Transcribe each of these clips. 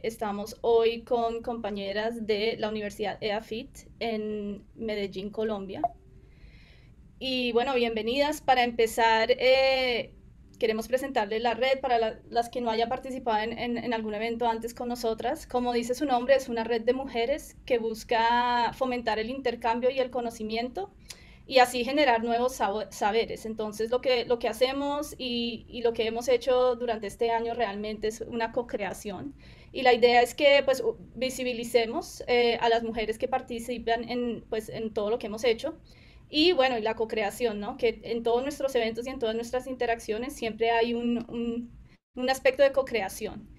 Estamos hoy con compañeras de la Universidad EAFIT en Medellín, Colombia. Y bueno, bienvenidas. Para empezar, queremos presentarles la red para las que no hayan participado en algún evento antes con nosotras. Como dice su nombre, es una red de mujeres que busca fomentar el intercambio y el conocimiento y así generar nuevos saberes. Entonces, lo que hacemos y lo que hemos hecho durante este año realmente es una co-creación. Y la idea es que pues, visibilicemos a las mujeres que participan pues, en todo lo que hemos hecho. Y bueno, y la co-creación, ¿no? Que en todos nuestros eventos y en todas nuestras interacciones siempre hay un aspecto de co-creación.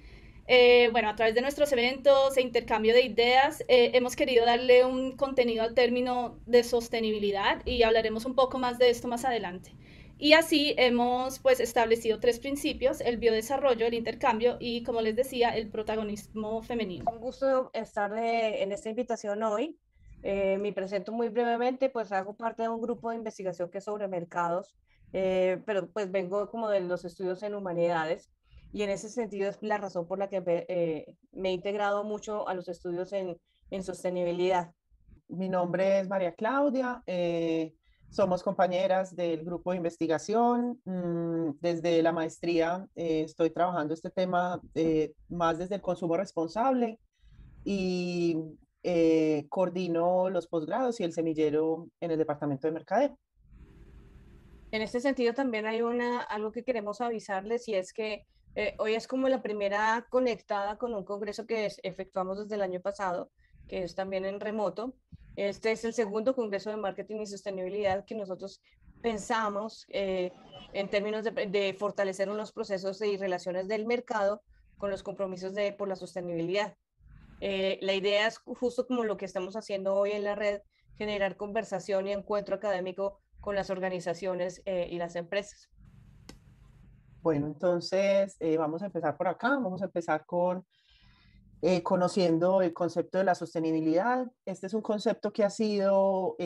Bueno, a través de nuestros eventos e intercambio de ideas, hemos querido darle un contenido al término de sostenibilidad y hablaremos un poco más de esto más adelante. Y así hemos pues establecido tres principios: el biodesarrollo, el intercambio y, como les decía, el protagonismo femenino. Un gusto estar en esta invitación hoy. Me presento muy brevemente, pues hago parte de un grupo de investigación que es sobre mercados, pero pues vengo como de los estudios en humanidades y en ese sentido es la razón por la que me he integrado mucho a los estudios en sostenibilidad. Mi nombre es María Claudia, somos compañeras del grupo de investigación. Desde la maestría estoy trabajando este tema más desde el consumo responsable y coordino los posgrados y el semillero en el departamento de mercadeo. En este sentido también hay algo que queremos avisarles y es que hoy es como la primera conectada con un congreso que efectuamos desde el año pasado, que es también en remoto. Este es el segundo congreso de marketing y sostenibilidad que nosotros pensamos en términos de fortalecer unos procesos y relaciones del mercado con los compromisos por la sostenibilidad. La idea es justo como lo que estamos haciendo hoy en la red, generar conversación y encuentro académico con las organizaciones y las empresas. Bueno, entonces vamos a empezar por acá, vamos a empezar con conociendo el concepto de la sostenibilidad. Este es un concepto que ha sido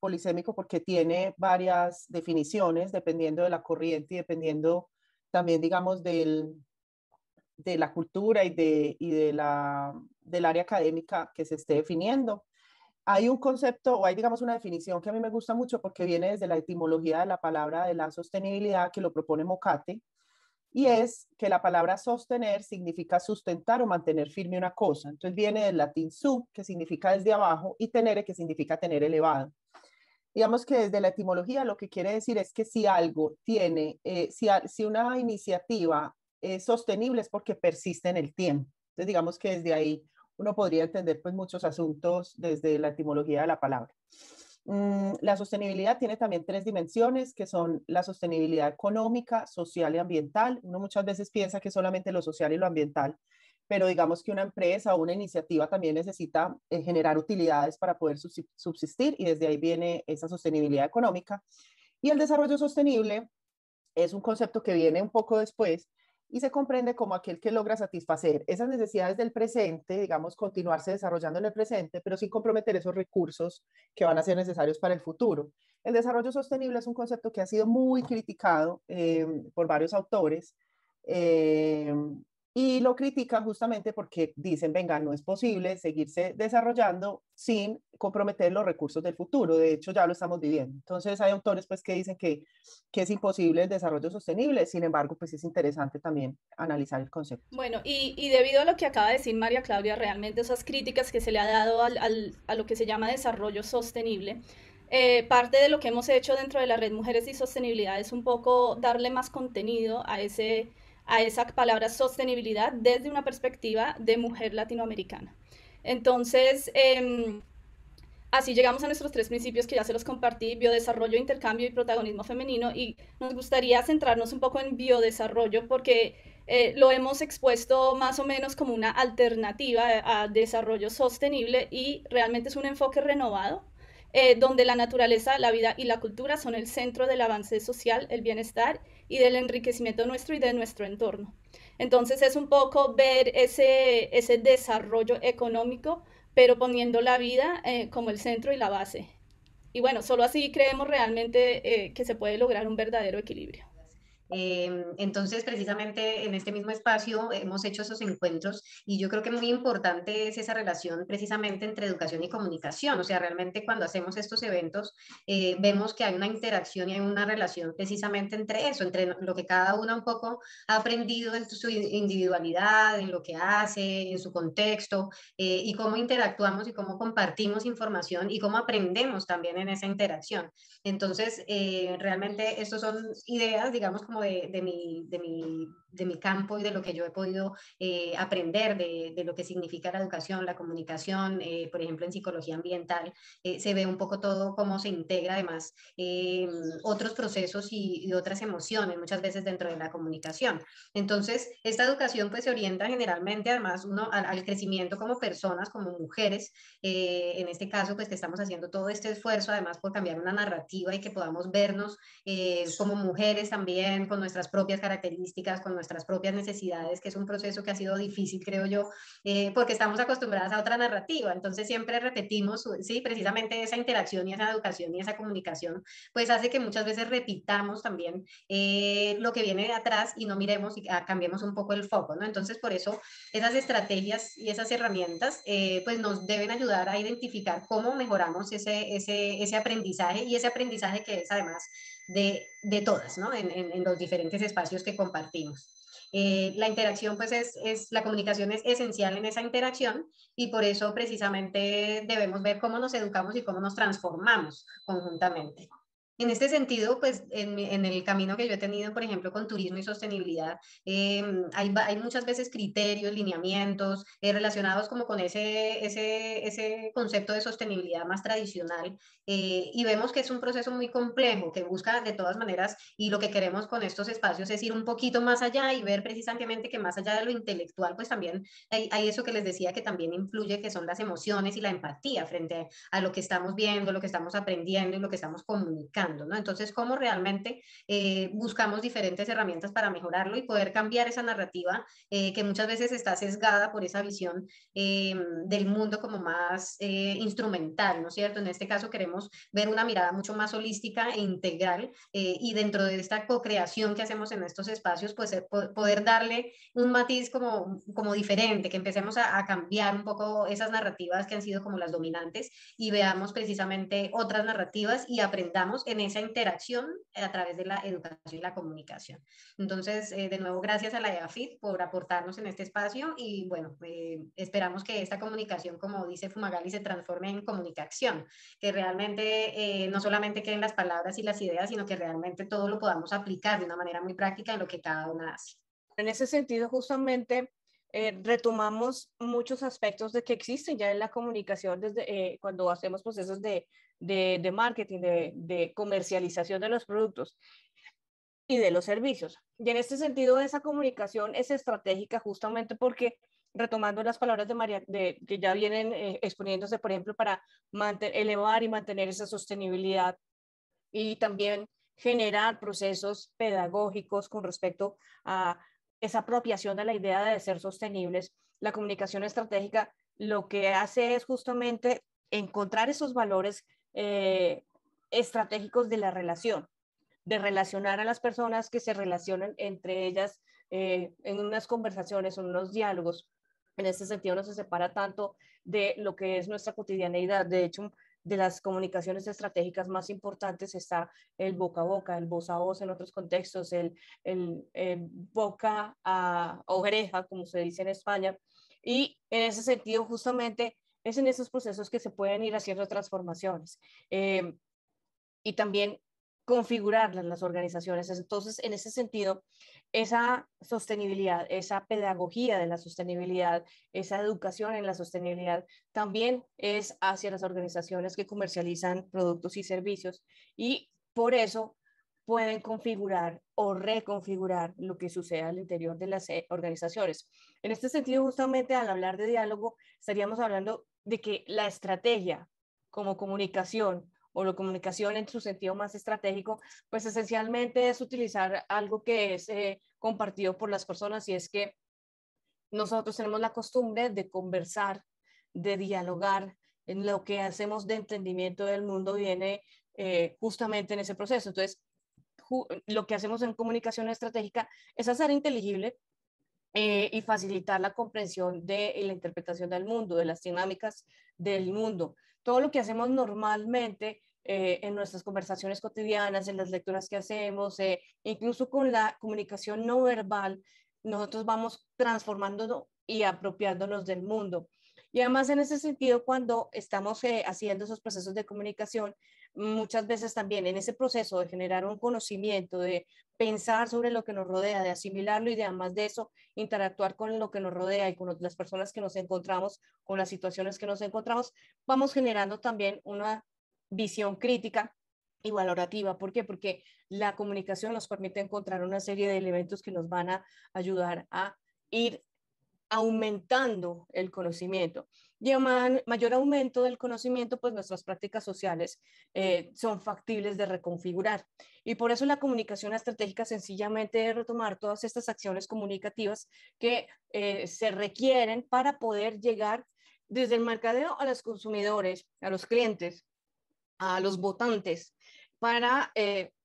polisémico porque tiene varias definiciones dependiendo de la corriente y dependiendo también, digamos, de la cultura del área académica que se esté definiendo. Hay un concepto o hay, digamos, una definición que a mí me gusta mucho porque viene desde la etimología de la palabra de la sostenibilidad que lo propone Mocate, y es que la palabra sostener significa sustentar o mantener firme una cosa. Entonces viene del latín sub, que significa desde abajo, y tenere, que significa tener elevado. Digamos que desde la etimología lo que quiere decir es que si algo tiene, si una iniciativa es sostenible es porque persiste en el tiempo. Entonces digamos que desde ahí uno podría entender pues muchos asuntos desde la etimología de la palabra. La sostenibilidad tiene también tres dimensiones, que son la sostenibilidad económica, social y ambiental. Uno muchas veces piensa que solamente lo social y lo ambiental, pero digamos que una empresa o una iniciativa también necesita generar utilidades para poder subsistir, y desde ahí viene esa sostenibilidad económica. Y el desarrollo sostenible es un concepto que viene un poco después y se comprende como aquel que logra satisfacer esas necesidades del presente, digamos, continuarse desarrollando en el presente, pero sin comprometer esos recursos que van a ser necesarios para el futuro. El desarrollo sostenible es un concepto que ha sido muy criticado por varios autores, y lo critican justamente porque dicen, venga, no es posible seguirse desarrollando sin comprometer los recursos del futuro. De hecho, ya lo estamos viviendo. Entonces, hay autores pues que dicen que es imposible el desarrollo sostenible. Sin embargo, pues es interesante también analizar el concepto. Bueno, y debido a lo que acaba de decir María Claudia, realmente esas críticas que se le ha dado a lo que se llama desarrollo sostenible, parte de lo que hemos hecho dentro de la red Mujeres y Sostenibilidad es un poco darle más contenido a esa palabra sostenibilidad desde una perspectiva de mujer latinoamericana. Entonces, así llegamos a nuestros tres principios que ya se los compartí: biodesarrollo, intercambio y protagonismo femenino. Y nos gustaría centrarnos un poco en biodesarrollo porque lo hemos expuesto más o menos como una alternativa a desarrollo sostenible, y realmente es un enfoque renovado, donde la naturaleza, la vida y la cultura son el centro del avance social, el bienestar y del enriquecimiento nuestro y de nuestro entorno. Entonces es un poco ver ese desarrollo económico pero poniendo la vida como el centro y la base. Y bueno, solo así creemos realmente que se puede lograr un verdadero equilibrio. Entonces, precisamente en este mismo espacio hemos hecho esos encuentros y yo creo que muy importante es esa relación precisamente entre educación y comunicación. O sea, realmente cuando hacemos estos eventos vemos que hay una interacción y hay una relación precisamente entre eso, entre lo que cada una un poco ha aprendido en su individualidad, en lo que hace, en su contexto y cómo interactuamos y cómo compartimos información y cómo aprendemos también en esa interacción. Entonces, realmente estas son ideas, digamos, como de mi campo y de lo que yo he podido aprender de lo que significa la educación, la comunicación, por ejemplo, en psicología ambiental, se ve un poco todo cómo se integra además otros procesos y otras emociones muchas veces dentro de la comunicación. Entonces, esta educación pues se orienta generalmente además uno al crecimiento como personas, como mujeres, en este caso pues que estamos haciendo todo este esfuerzo además por cambiar una narrativa y que podamos vernos como mujeres también, con nuestras propias características, con nuestras propias necesidades, que es un proceso que ha sido difícil, creo yo, porque estamos acostumbradas a otra narrativa. Entonces siempre repetimos, sí, precisamente esa interacción y esa educación y esa comunicación, pues hace que muchas veces repitamos también lo que viene de atrás y no miremos y cambiemos un poco el foco, ¿no? Entonces por eso esas estrategias y esas herramientas pues nos deben ayudar a identificar cómo mejoramos ese aprendizaje y ese aprendizaje que es además de todas, ¿no? En los diferentes espacios que compartimos. La interacción, pues la comunicación es esencial en esa interacción y por eso precisamente debemos ver cómo nos educamos y cómo nos transformamos conjuntamente. En este sentido, pues en el camino que yo he tenido, por ejemplo, con turismo y sostenibilidad, hay muchas veces criterios, lineamientos relacionados como con ese concepto de sostenibilidad más tradicional y vemos que es un proceso muy complejo que busca de todas maneras y lo que queremos con estos espacios es ir un poquito más allá y ver precisamente que más allá de lo intelectual, pues también hay eso que les decía que también influye, que son las emociones y la empatía frente a lo que estamos viendo, lo que estamos aprendiendo y lo que estamos comunicando, ¿no? Entonces, ¿cómo realmente buscamos diferentes herramientas para mejorarlo y poder cambiar esa narrativa que muchas veces está sesgada por esa visión del mundo como más instrumental, ¿no es cierto? En este caso queremos ver una mirada mucho más holística e integral y dentro de esta co-creación que hacemos en estos espacios, pues poder darle un matiz como diferente, que empecemos a cambiar un poco esas narrativas que han sido como las dominantes y veamos precisamente otras narrativas y aprendamos en esa interacción a través de la educación y la comunicación. Entonces, de nuevo, gracias a la EAFIT por aportarnos en este espacio y bueno, esperamos que esta comunicación, como dice Fumagalli, se transforme en comunicación, que realmente no solamente queden las palabras y las ideas, sino que realmente todo lo podamos aplicar de una manera muy práctica en lo que cada una hace. En ese sentido, justamente retomamos muchos aspectos de que existen ya en la comunicación desde cuando hacemos procesos de marketing, de comercialización de los productos y de los servicios. Y en este sentido, esa comunicación es estratégica justamente porque, retomando las palabras de María, que ya vienen exponiéndose, por ejemplo, para elevar y mantener esa sostenibilidad y también generar procesos pedagógicos con respecto a esa apropiación de la idea de ser sostenibles. La comunicación estratégica lo que hace es justamente encontrar esos valores estratégicos de la relación, de relacionar a las personas que se relacionan entre ellas en unas conversaciones, en unos diálogos. En este sentido no se separa tanto de lo que es nuestra cotidianeidad. De hecho, de las comunicaciones estratégicas más importantes está el boca a boca, el voz a voz en otros contextos, el boca a oreja, como se dice en España. Y en ese sentido, justamente, es en esos procesos que se pueden ir haciendo transformaciones. Y también configurarlas las organizaciones. Entonces, en ese sentido, esa sostenibilidad, esa pedagogía de la sostenibilidad, esa educación en la sostenibilidad, también es hacia las organizaciones que comercializan productos y servicios y por eso pueden configurar o reconfigurar lo que sucede al interior de las organizaciones. En este sentido, justamente al hablar de diálogo, estaríamos hablando de que la estrategia como comunicación o la comunicación en su sentido más estratégico, pues esencialmente es utilizar algo que es compartido por las personas y es que nosotros tenemos la costumbre de conversar de dialogar, en lo que hacemos de entendimiento del mundo viene justamente en ese proceso. Entonces, lo que hacemos en comunicación estratégica es hacer inteligible y facilitar la comprensión de la interpretación del mundo, de las dinámicas del mundo. Todo lo que hacemos normalmente en nuestras conversaciones cotidianas, en las lecturas que hacemos, incluso con la comunicación no verbal, nosotros vamos transformándonos y apropiándonos del mundo. Y además en ese sentido, cuando estamos haciendo esos procesos de comunicación, muchas veces también en ese proceso de generar un conocimiento, de pensar sobre lo que nos rodea, de asimilarlo y de además de eso, interactuar con lo que nos rodea y con las personas que nos encontramos, con las situaciones que nos encontramos, vamos generando también una visión crítica y valorativa. ¿Por qué? Porque la comunicación nos permite encontrar una serie de elementos que nos van a ayudar a ir aumentando el conocimiento. Y a mayor aumento del conocimiento, pues nuestras prácticas sociales son factibles de reconfigurar. Y por eso la comunicación estratégica sencillamente es retomar todas estas acciones comunicativas que se requieren para poder llegar desde el mercadeo a los consumidores, a los clientes, a los votantes, para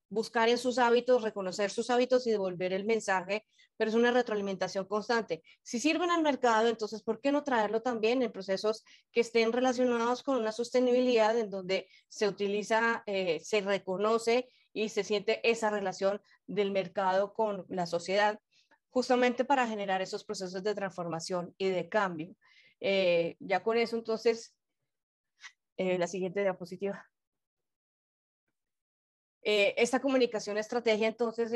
buscar en sus hábitos, reconocer sus hábitos y devolver el mensaje, pero es una retroalimentación constante. Si sirven al mercado, entonces, ¿por qué no traerlo también en procesos que estén relacionados con una sostenibilidad en donde se utiliza, se reconoce y se siente esa relación del mercado con la sociedad, justamente para generar esos procesos de transformación y de cambio? Ya con eso, entonces, la siguiente diapositiva. Esta comunicación estrategia entonces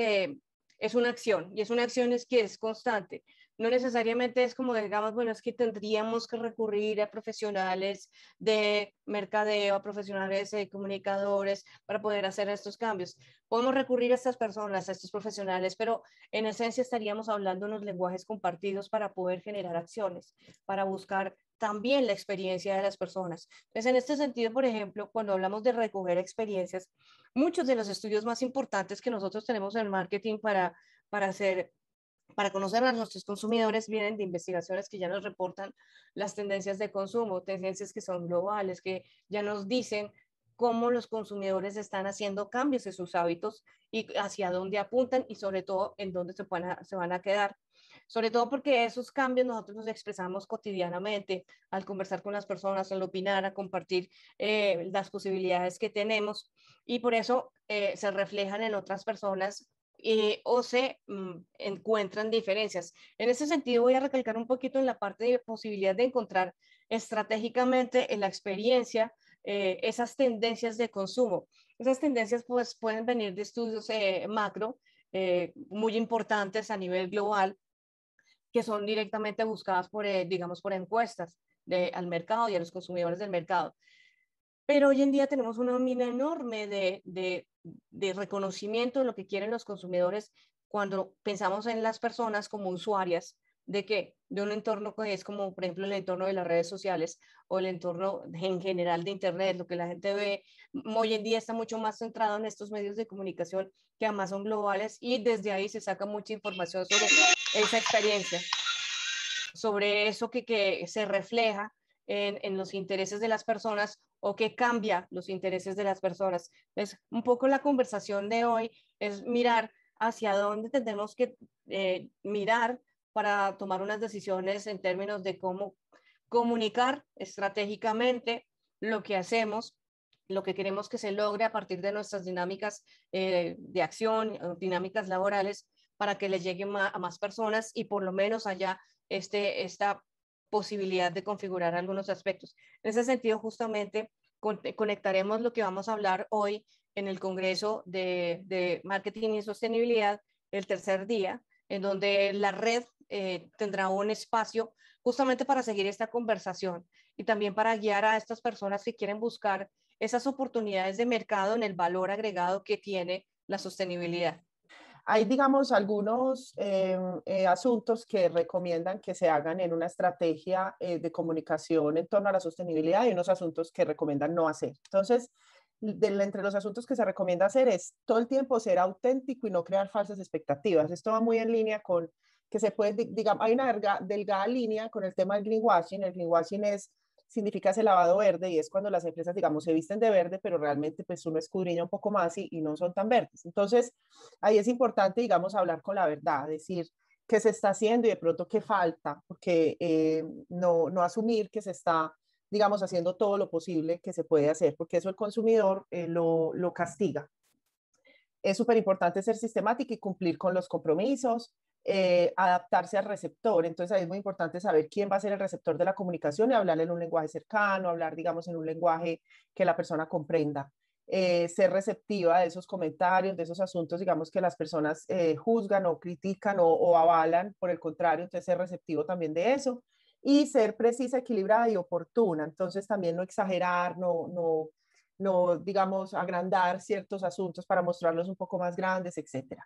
es una acción y es una acción que es constante. No necesariamente es como digamos, bueno, es que tendríamos que recurrir a profesionales de mercadeo, a profesionales comunicadores para poder hacer estos cambios. Podemos recurrir a estas personas, a estos profesionales, pero en esencia estaríamos hablando unos lenguajes compartidos para poder generar acciones, para buscar también la experiencia de las personas. Entonces, en este sentido, por ejemplo, cuando hablamos de recoger experiencias, muchos de los estudios más importantes que nosotros tenemos en marketing para hacer, para conocer a nuestros consumidores vienen de investigaciones que ya nos reportan las tendencias de consumo, tendencias que son globales, que ya nos dicen cómo los consumidores están haciendo cambios en sus hábitos y hacia dónde apuntan y sobre todo en dónde se van a quedar. Sobre todo porque esos cambios nosotros nos expresamos cotidianamente al conversar con las personas, al opinar, a compartir las posibilidades que tenemos y por eso se reflejan en otras personas o se encuentran diferencias. En ese sentido voy a recalcar un poquito en la parte de posibilidad de encontrar estratégicamente en la experiencia esas tendencias de consumo. Esas tendencias pues pueden venir de estudios macro muy importantes a nivel global que son directamente buscadas por, digamos, por encuestas al mercado y a los consumidores del mercado. Pero hoy en día tenemos una mina enorme de reconocimiento de lo que quieren los consumidores cuando pensamos en las personas como usuarias de qué, de un entorno que es como, por ejemplo, el entorno de las redes sociales o el entorno en general de Internet, lo que la gente ve hoy en día está mucho más centrado en estos medios de comunicación que además son globales y desde ahí se saca mucha información sobre esa experiencia, sobre eso que se refleja en los intereses de las personas o que cambia los intereses de las personas. Entonces, un poco la conversación de hoy es mirar hacia dónde tenemos que mirar para tomar unas decisiones en términos de cómo comunicar estratégicamente lo que hacemos, lo que queremos que se logre a partir de nuestras dinámicas de acción, dinámicas laborales, para que le lleguen a más personas y por lo menos haya esta posibilidad de configurar algunos aspectos. En ese sentido, justamente conectaremos lo que vamos a hablar hoy en el Congreso de Marketing y Sostenibilidad, el tercer día, en donde la red tendrá un espacio justamente para seguir esta conversación y también para guiar a estas personas que quieren buscar esas oportunidades de mercado en el valor agregado que tiene la sostenibilidad. Hay, digamos, algunos asuntos que recomiendan que se hagan en una estrategia de comunicación en torno a la sostenibilidad y unos asuntos que recomiendan no hacer. Entonces, entre los asuntos que se recomienda hacer es todo el tiempo ser auténtico y no crear falsas expectativas. Esto va muy en línea con que se puede, digamos, hay una delgada línea con el tema del greenwashing. El greenwashing es significa ese lavado verde y es cuando las empresas, digamos, se visten de verde, pero realmente pues uno escudriña un poco más y no son tan verdes. Entonces, ahí es importante, digamos, hablar con la verdad, decir qué se está haciendo y de pronto qué falta, porque no asumir que se está, digamos, haciendo todo lo posible que se puede hacer, porque eso el consumidor lo castiga. Es súper importante ser sistemático y cumplir con los compromisos, adaptarse al receptor. Entonces ahí es muy importante saber quién va a ser el receptor de la comunicación y hablar en un lenguaje cercano, hablar, digamos, en un lenguaje que la persona comprenda. Ser receptiva de esos comentarios, de esos asuntos, digamos, que las personas juzgan o critican o avalan, por el contrario, entonces ser receptivo también de eso y ser precisa, equilibrada y oportuna. Entonces también no exagerar, no, digamos, agrandar ciertos asuntos para mostrarlos un poco más grandes, etcétera.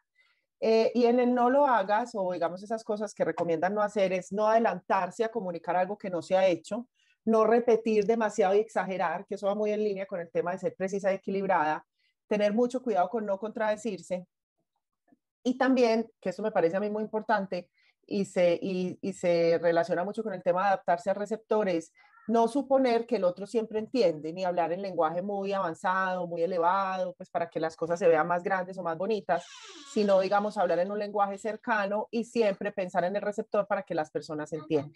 Y en el no lo hagas, o digamos esas cosas que recomiendan no hacer, es no adelantarse a comunicar algo que no se ha hecho, no repetir demasiado y exagerar, que eso va muy en línea con el tema de ser precisa y equilibrada, tener mucho cuidado con no contradecirse, y también, que eso me parece a mí muy importante y se relaciona mucho con el tema de adaptarse a receptores, no suponer que el otro siempre entiende, ni hablar en lenguaje muy avanzado, muy elevado, pues para que las cosas se vean más grandes o más bonitas, sino, digamos, hablar en un lenguaje cercano y siempre pensar en el receptor para que las personas entiendan.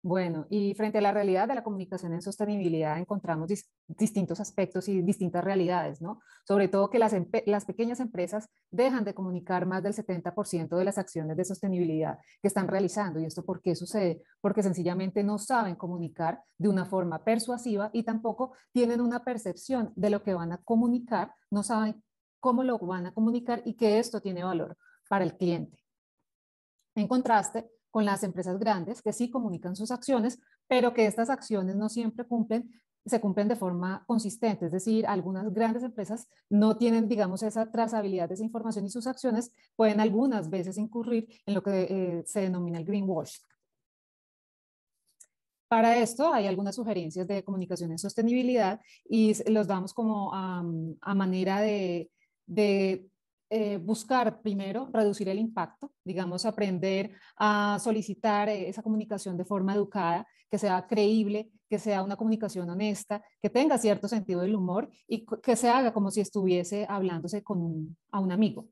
Bueno, y frente a la realidad de la comunicación en sostenibilidad encontramos distintos aspectos y distintas realidades, ¿no? Sobre todo que las pequeñas empresas dejan de comunicar más del 70% de las acciones de sostenibilidad que están realizando. ¿Y esto por qué sucede? Porque sencillamente no saben comunicar de una forma persuasiva y tampoco tienen una percepción de lo que van a comunicar, no saben cómo lo van a comunicar y que esto tiene valor para el cliente. En contraste con las empresas grandes que sí comunican sus acciones, pero que estas acciones no siempre se cumplen de forma consistente. Es decir, algunas grandes empresas no tienen, digamos, esa trazabilidad de esa información y sus acciones pueden algunas veces incurrir en lo que se denomina el greenwash. Para esto hay algunas sugerencias de comunicación en sostenibilidad y los damos como a manera de buscar primero reducir el impacto, digamos, aprender a solicitar esa comunicación de forma educada, que sea creíble, que sea una comunicación honesta, que tenga cierto sentido del humor y que se haga como si estuviese hablándose a un amigo.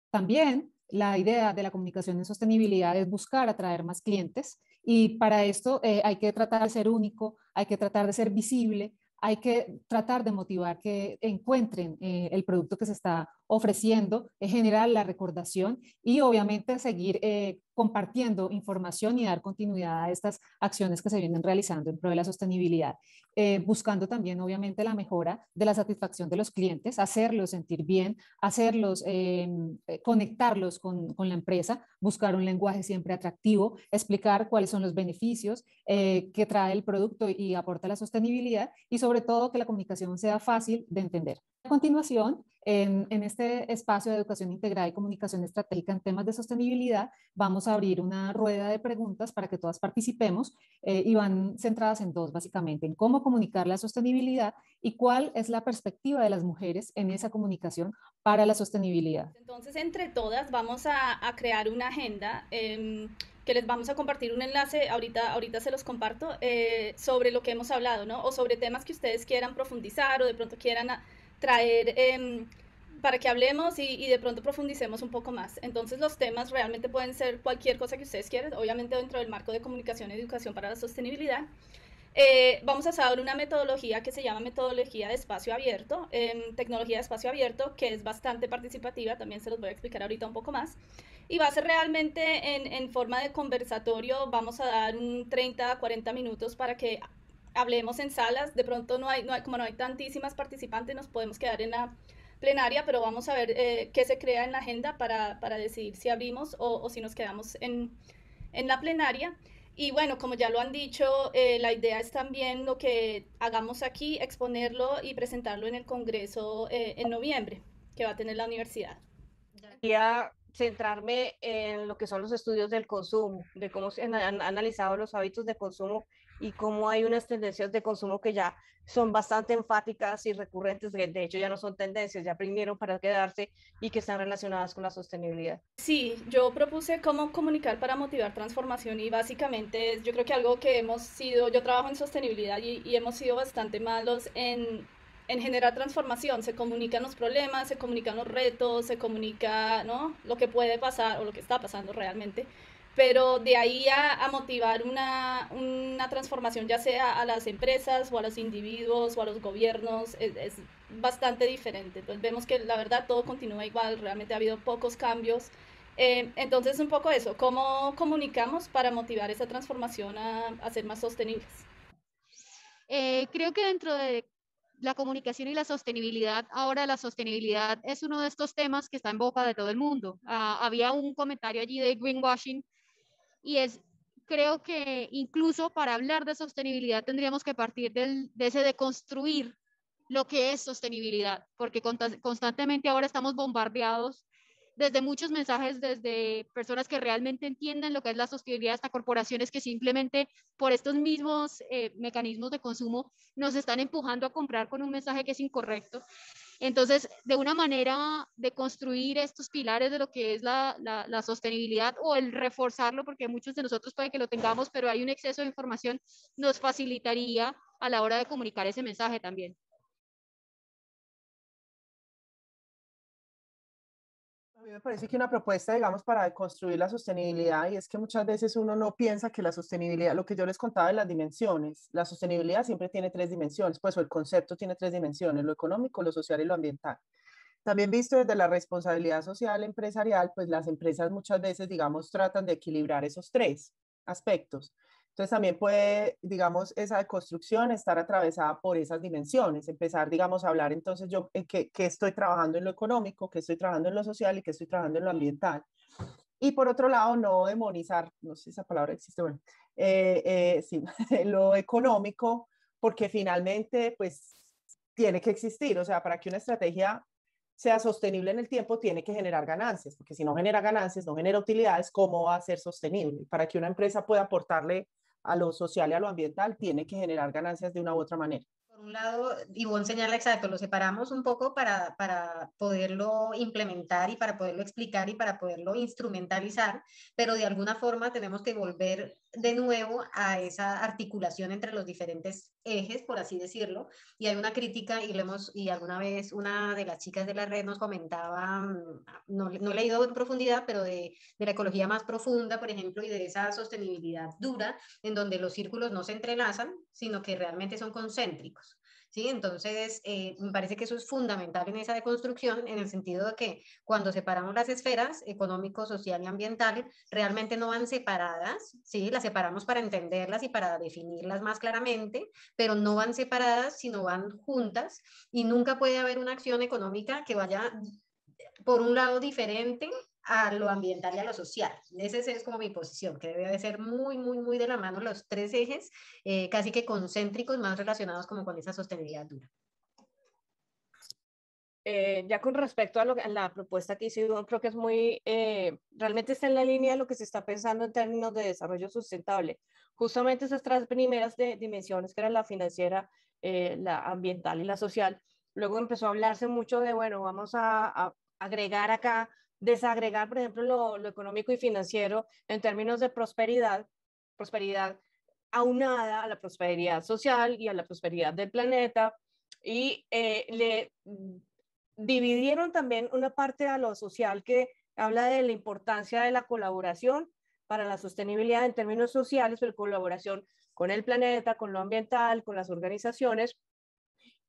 También la idea de la comunicación en sostenibilidad es buscar atraer más clientes y para esto hay que tratar de ser único, hay que tratar de ser visible, hay que tratar de motivar que encuentren el producto que se está ofreciendo, generar la recordación y obviamente seguir compartiendo información y dar continuidad a estas acciones que se vienen realizando en pro de la sostenibilidad, buscando también obviamente la mejora de la satisfacción de los clientes, hacerlos sentir bien, hacerlos, conectarlos con la empresa, buscar un lenguaje siempre atractivo, explicar cuáles son los beneficios que trae el producto y aporta la sostenibilidad y sobre todo que la comunicación sea fácil de entender. A continuación, en este espacio de educación integral y comunicación estratégica en temas de sostenibilidad, vamos a abrir una rueda de preguntas para que todas participemos y van centradas en dos, básicamente, en cómo comunicar la sostenibilidad y cuál es la perspectiva de las mujeres en esa comunicación para la sostenibilidad. Entonces, entre todas vamos a crear una agenda que les vamos a compartir un enlace, ahorita se los comparto, sobre lo que hemos hablado, ¿no? O sobre temas que ustedes quieran profundizar o de pronto quieran traer para que hablemos y de pronto profundicemos un poco más. Entonces los temas realmente pueden ser cualquier cosa que ustedes quieran, obviamente dentro del marco de comunicación y educación para la sostenibilidad. Vamos a usar una metodología que se llama metodología de espacio abierto, tecnología de espacio abierto, que es bastante participativa, también se los voy a explicar ahorita un poco más. Y va a ser realmente en forma de conversatorio, vamos a dar un 30 a 40 minutos para que hablemos en salas. De pronto como no hay tantísimas participantes, nos podemos quedar en la plenaria, pero vamos a ver qué se crea en la agenda para decidir si abrimos o si nos quedamos en la plenaria. Y bueno, como ya lo han dicho, la idea es también lo que hagamos aquí, exponerlo y presentarlo en el Congreso en noviembre, que va a tener la universidad. Quería centrarme en lo que son los estudios del consumo, de cómo se han analizado los hábitos de consumo y cómo hay unas tendencias de consumo que ya son bastante enfáticas y recurrentes, de hecho ya no son tendencias, ya vinieron para quedarse y que están relacionadas con la sostenibilidad. Sí, yo propuse cómo comunicar para motivar transformación y básicamente yo creo que algo que hemos sido, yo trabajo en sostenibilidad y hemos sido bastante malos en generar transformación. Se comunican los problemas, se comunican los retos, se comunica, ¿no?, lo que puede pasar o lo que está pasando realmente. Pero de ahí a motivar una transformación, ya sea a las empresas o a los individuos o a los gobiernos, es bastante diferente. Entonces vemos que la verdad todo continúa igual, realmente ha habido pocos cambios. Entonces un poco eso, ¿cómo comunicamos para motivar esa transformación a ser más sostenibles? Creo que dentro de la comunicación y la sostenibilidad, ahora la sostenibilidad es uno de estos temas que está en boca de todo el mundo. Había un comentario allí de greenwashing y creo que incluso para hablar de sostenibilidad tendríamos que partir de ese de construir lo que es sostenibilidad, porque constantemente ahora estamos bombardeados desde muchos mensajes, desde personas que realmente entienden lo que es la sostenibilidad, hasta corporaciones que simplemente por estos mismos mecanismos de consumo nos están empujando a comprar con un mensaje que es incorrecto. Entonces, de una manera de construir estos pilares de lo que es la sostenibilidad o el reforzarlo, porque muchos de nosotros puede que lo tengamos, pero hay un exceso de información, nos facilitaría a la hora de comunicar ese mensaje también. A mí me parece que una propuesta, digamos, para construir la sostenibilidad, y es que muchas veces uno no piensa que la sostenibilidad, lo que yo les contaba de las dimensiones, la sostenibilidad siempre tiene tres dimensiones, pues o el concepto tiene tres dimensiones, lo económico, lo social y lo ambiental. También visto desde la responsabilidad social empresarial, pues las empresas muchas veces, digamos, tratan de equilibrar esos tres aspectos. Entonces también puede, digamos, esa construcción estar atravesada por esas dimensiones, empezar, digamos, a hablar entonces yo que estoy trabajando en lo económico, que estoy trabajando en lo social y que estoy trabajando en lo ambiental. Y por otro lado, no demonizar, no sé si esa palabra existe, bueno, sí, lo económico, porque finalmente, pues, tiene que existir, o sea, para que una estrategia sea sostenible en el tiempo, tiene que generar ganancias, porque si no genera ganancias, no genera utilidades, ¿cómo va a ser sostenible? Para que una empresa pueda aportarle a lo social y a lo ambiental, tiene que generar ganancias de una u otra manera. Por un lado, Ivonne señala exacto, lo separamos un poco para poderlo implementar y para poderlo explicar y para poderlo instrumentalizar, pero de alguna forma tenemos que volver de nuevo a esa articulación entre los diferentes ejes, por así decirlo, y hay una crítica y alguna vez una de las chicas de la red nos comentaba, no he leído en profundidad, pero de la ecología más profunda, por ejemplo, y de esa sostenibilidad dura, en donde los círculos no se entrelazan, sino que realmente son concéntricos. ¿Sí? Entonces, me parece que eso es fundamental en esa deconstrucción, en el sentido de que cuando separamos las esferas, económico, social y ambiental, realmente no van separadas, ¿sí? Las separamos para entenderlas y para definirlas más claramente, pero no van separadas, sino van juntas, y nunca puede haber una acción económica que vaya por un lado diferente a lo ambiental y a lo social. Esa es como mi posición, que debe de ser muy, muy, muy de la mano los tres ejes, casi que concéntricos, más relacionados como con esa sostenibilidad dura. Ya con respecto a la propuesta que hice, creo que es muy, realmente está en la línea de lo que se está pensando en términos de desarrollo sustentable. Justamente esas tres primeras dimensiones, que eran la financiera, la ambiental y la social, luego empezó a hablarse mucho de, bueno, vamos a agregar acá, desagregar, por ejemplo, lo económico y financiero en términos de prosperidad aunada a la prosperidad social y a la prosperidad del planeta, y le dividieron también una parte a lo social que habla de la importancia de la colaboración para la sostenibilidad en términos sociales, pero colaboración con el planeta, con lo ambiental, con las organizaciones.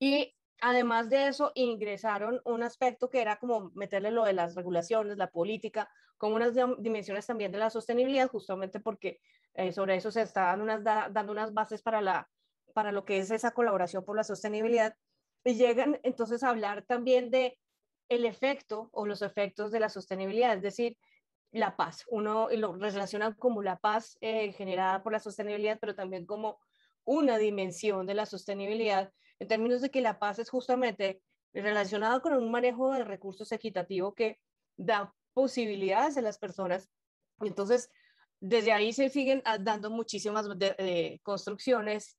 Y además de eso, ingresaron un aspecto que era como meterle lo de las regulaciones, la política, como unas dimensiones también de la sostenibilidad, justamente porque sobre eso se están dando unas bases para lo que es esa colaboración por la sostenibilidad. Y llegan entonces a hablar también de el efecto o los efectos de la sostenibilidad, es decir, la paz. Uno lo relaciona como la paz generada por la sostenibilidad, pero también como una dimensión de la sostenibilidad, en términos de que la paz es justamente relacionada con un manejo de recursos equitativo que da posibilidades a las personas. Entonces, desde ahí se siguen dando muchísimas construcciones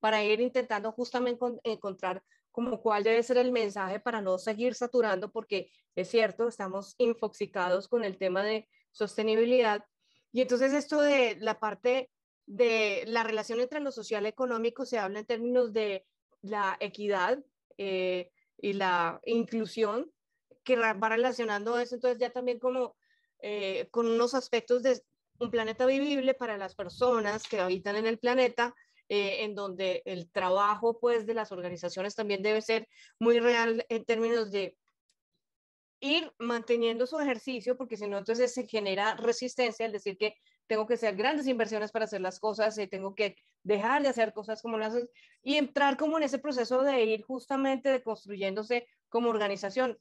para ir intentando justamente encontrar como cuál debe ser el mensaje para no seguir saturando, porque es cierto, estamos infoxicados con el tema de sostenibilidad. Y entonces esto de la parte de la relación entre lo social y económico se habla en términos de la equidad y la inclusión, que va relacionando eso, entonces ya también como con unos aspectos de un planeta vivible para las personas que habitan en el planeta, en donde el trabajo pues de las organizaciones también debe ser muy real en términos de ir manteniendo su ejercicio, porque si no entonces se genera resistencia, es decir, que tengo que hacer grandes inversiones para hacer las cosas, y tengo que dejar de hacer cosas como las y entrar como en ese proceso de ir justamente de construyéndose como organización.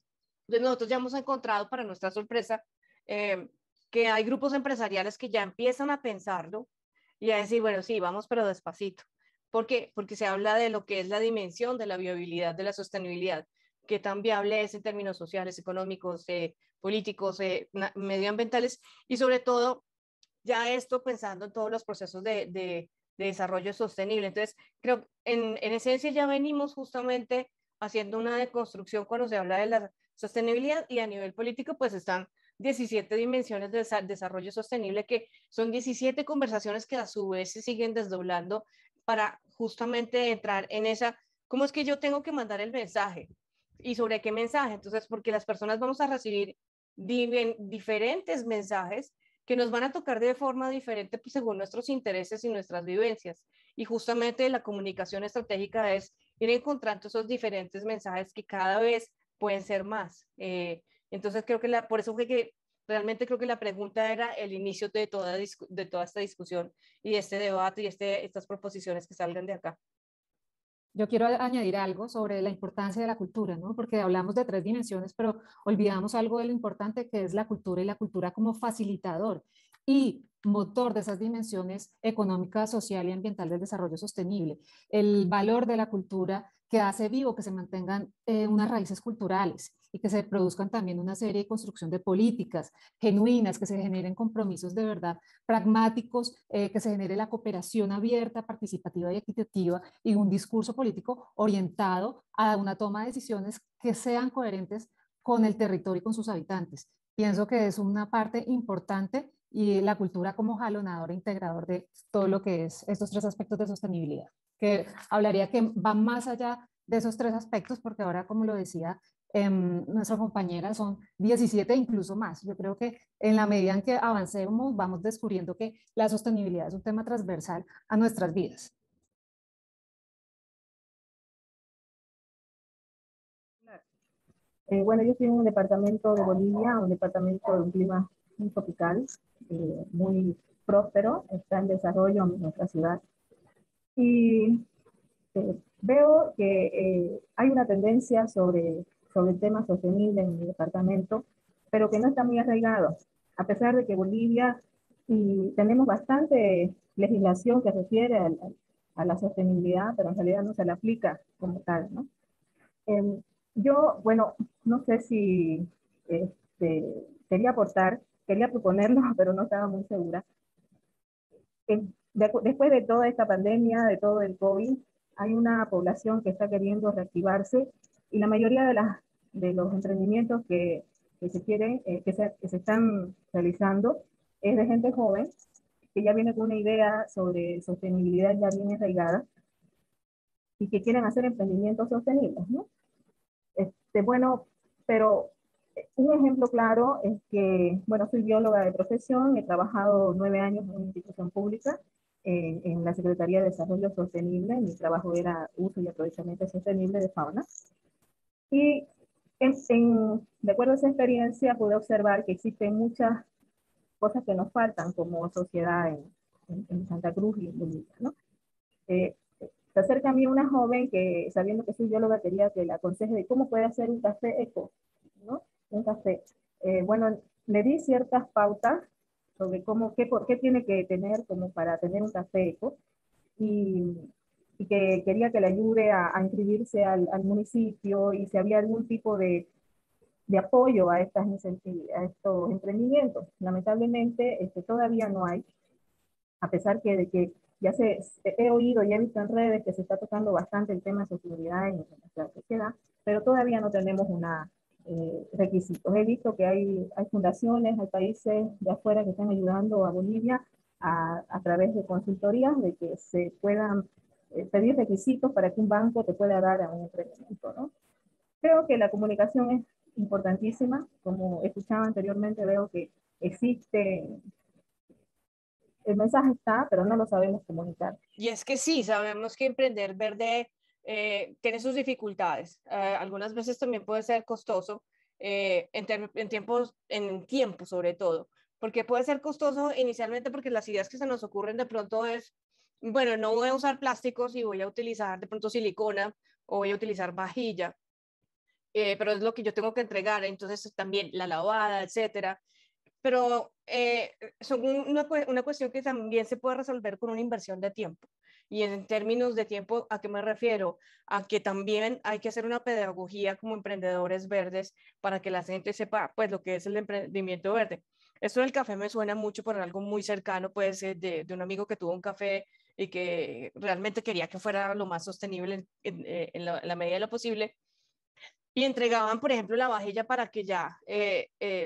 Entonces nosotros ya hemos encontrado, para nuestra sorpresa, que hay grupos empresariales que ya empiezan a pensarlo y a decir, bueno, sí, vamos, pero despacito. ¿Por qué? Porque se habla de lo que es la dimensión de la viabilidad, de la sostenibilidad, qué tan viable es en términos sociales, económicos, políticos, medioambientales, y sobre todo ya esto pensando en todos los procesos de desarrollo sostenible. Entonces, creo que en esencia ya venimos justamente haciendo una deconstrucción cuando se habla de la sostenibilidad, y a nivel político pues están 17 dimensiones de desarrollo sostenible, que son 17 conversaciones que a su vez se siguen desdoblando para justamente entrar en esa, ¿cómo es que yo tengo que mandar el mensaje? ¿Y sobre qué mensaje? Entonces, porque las personas vamos a recibir diferentes mensajes que nos van a tocar de forma diferente pues, según nuestros intereses y nuestras vivencias. Y justamente la comunicación estratégica es ir encontrando esos diferentes mensajes que cada vez pueden ser más. Entonces creo que por eso fue que realmente creo que la pregunta era el inicio de toda esta discusión y este debate y estas proposiciones que salgan de acá. Yo quiero añadir algo sobre la importancia de la cultura, ¿no? Porque hablamos de tres dimensiones, pero olvidamos algo de lo importante que es la cultura, y la cultura como facilitador y motor de esas dimensiones económica, social y ambiental del desarrollo sostenible. El valor de la cultura que hace vivo que se mantengan unas raíces culturales y que se produzcan también una serie de construcción de políticas genuinas, que se generen compromisos de verdad pragmáticos, que se genere la cooperación abierta, participativa y equitativa, y un discurso político orientado a una toma de decisiones que sean coherentes con el territorio y con sus habitantes. Pienso que es una parte importante, y la cultura como jalonador e integrador de todo lo que es estos tres aspectos de sostenibilidad, que hablaría que van más allá de esos tres aspectos, porque ahora, como lo decía nuestra compañera, son 17 incluso más. Yo creo que en la medida en que avancemos, vamos descubriendo que la sostenibilidad es un tema transversal a nuestras vidas. Bueno, yo estoy en un departamento de Bolivia, un departamento de un clima muy tropical, muy próspero, está en desarrollo en nuestra ciudad. Y veo que hay una tendencia sobre el tema sostenible en mi departamento, pero que no está muy arraigado, a pesar de que Bolivia y tenemos bastante legislación que refiere a la sostenibilidad, pero en realidad no se la aplica como tal, ¿no? Yo, bueno, no sé si quería aportar, quería proponerlo, pero no estaba muy segura. Después de toda esta pandemia, de todo el COVID, hay una población que está queriendo reactivarse, y la mayoría de los emprendimientos que se quieren, que se están realizando es de gente joven que ya viene con una idea sobre sostenibilidad ya bien arraigada y que quieren hacer emprendimientos sostenibles, ¿no? Bueno, pero un ejemplo claro es que, bueno, soy bióloga de profesión, he trabajado 9 años en una institución pública, en la Secretaría de Desarrollo Sostenible. Mi trabajo era uso y aprovechamiento sostenible de fauna. Y de acuerdo a esa experiencia pude observar que existen muchas cosas que nos faltan como sociedad en Santa Cruz y en Bolivia, ¿no? Se acerca a mí una joven que, sabiendo que soy bióloga, quería que le aconseje de cómo puede hacer un café eco, ¿no? Un café. Bueno, le di ciertas pautas sobre qué tiene que tener como para tener un café eco, y que quería que le ayude a inscribirse al municipio, y si había algún tipo de de apoyo a, a estos emprendimientos. Lamentablemente todavía no hay, a pesar de que ya he oído y he visto en redes que se está tocando bastante el tema de sostenibilidad en nuestra sociedad, pero todavía no tenemos requisitos. He visto que hay fundaciones, hay países de afuera que están ayudando a Bolivia a través de consultorías de que se puedan pedir requisitos para que un banco te pueda dar a un emprendimiento, ¿no? Creo que la comunicación es importantísima. Como escuchaba anteriormente, veo que existe, el mensaje está, pero no lo sabemos comunicar. Y es que sí, sabemos que emprender verde tiene sus dificultades. Algunas veces también puede ser costoso, en tiempo sobre todo, porque puede ser costoso inicialmente porque las ideas que se nos ocurren de pronto es, bueno, no voy a usar plásticos y voy a utilizar de pronto silicona o voy a utilizar vajilla, pero es lo que yo tengo que entregar, entonces también la lavada, etcétera. Pero son una cuestión que también se puede resolver con una inversión de tiempo. Y en términos de tiempo, ¿a qué me refiero? A que también hay que hacer una pedagogía como emprendedores verdes para que la gente sepa pues lo que es el emprendimiento verde. Esto del café me suena mucho por algo muy cercano, pues de un amigo que tuvo un café y que realmente quería que fuera lo más sostenible en la medida de lo posible, y entregaban, por ejemplo, la vajilla para que ya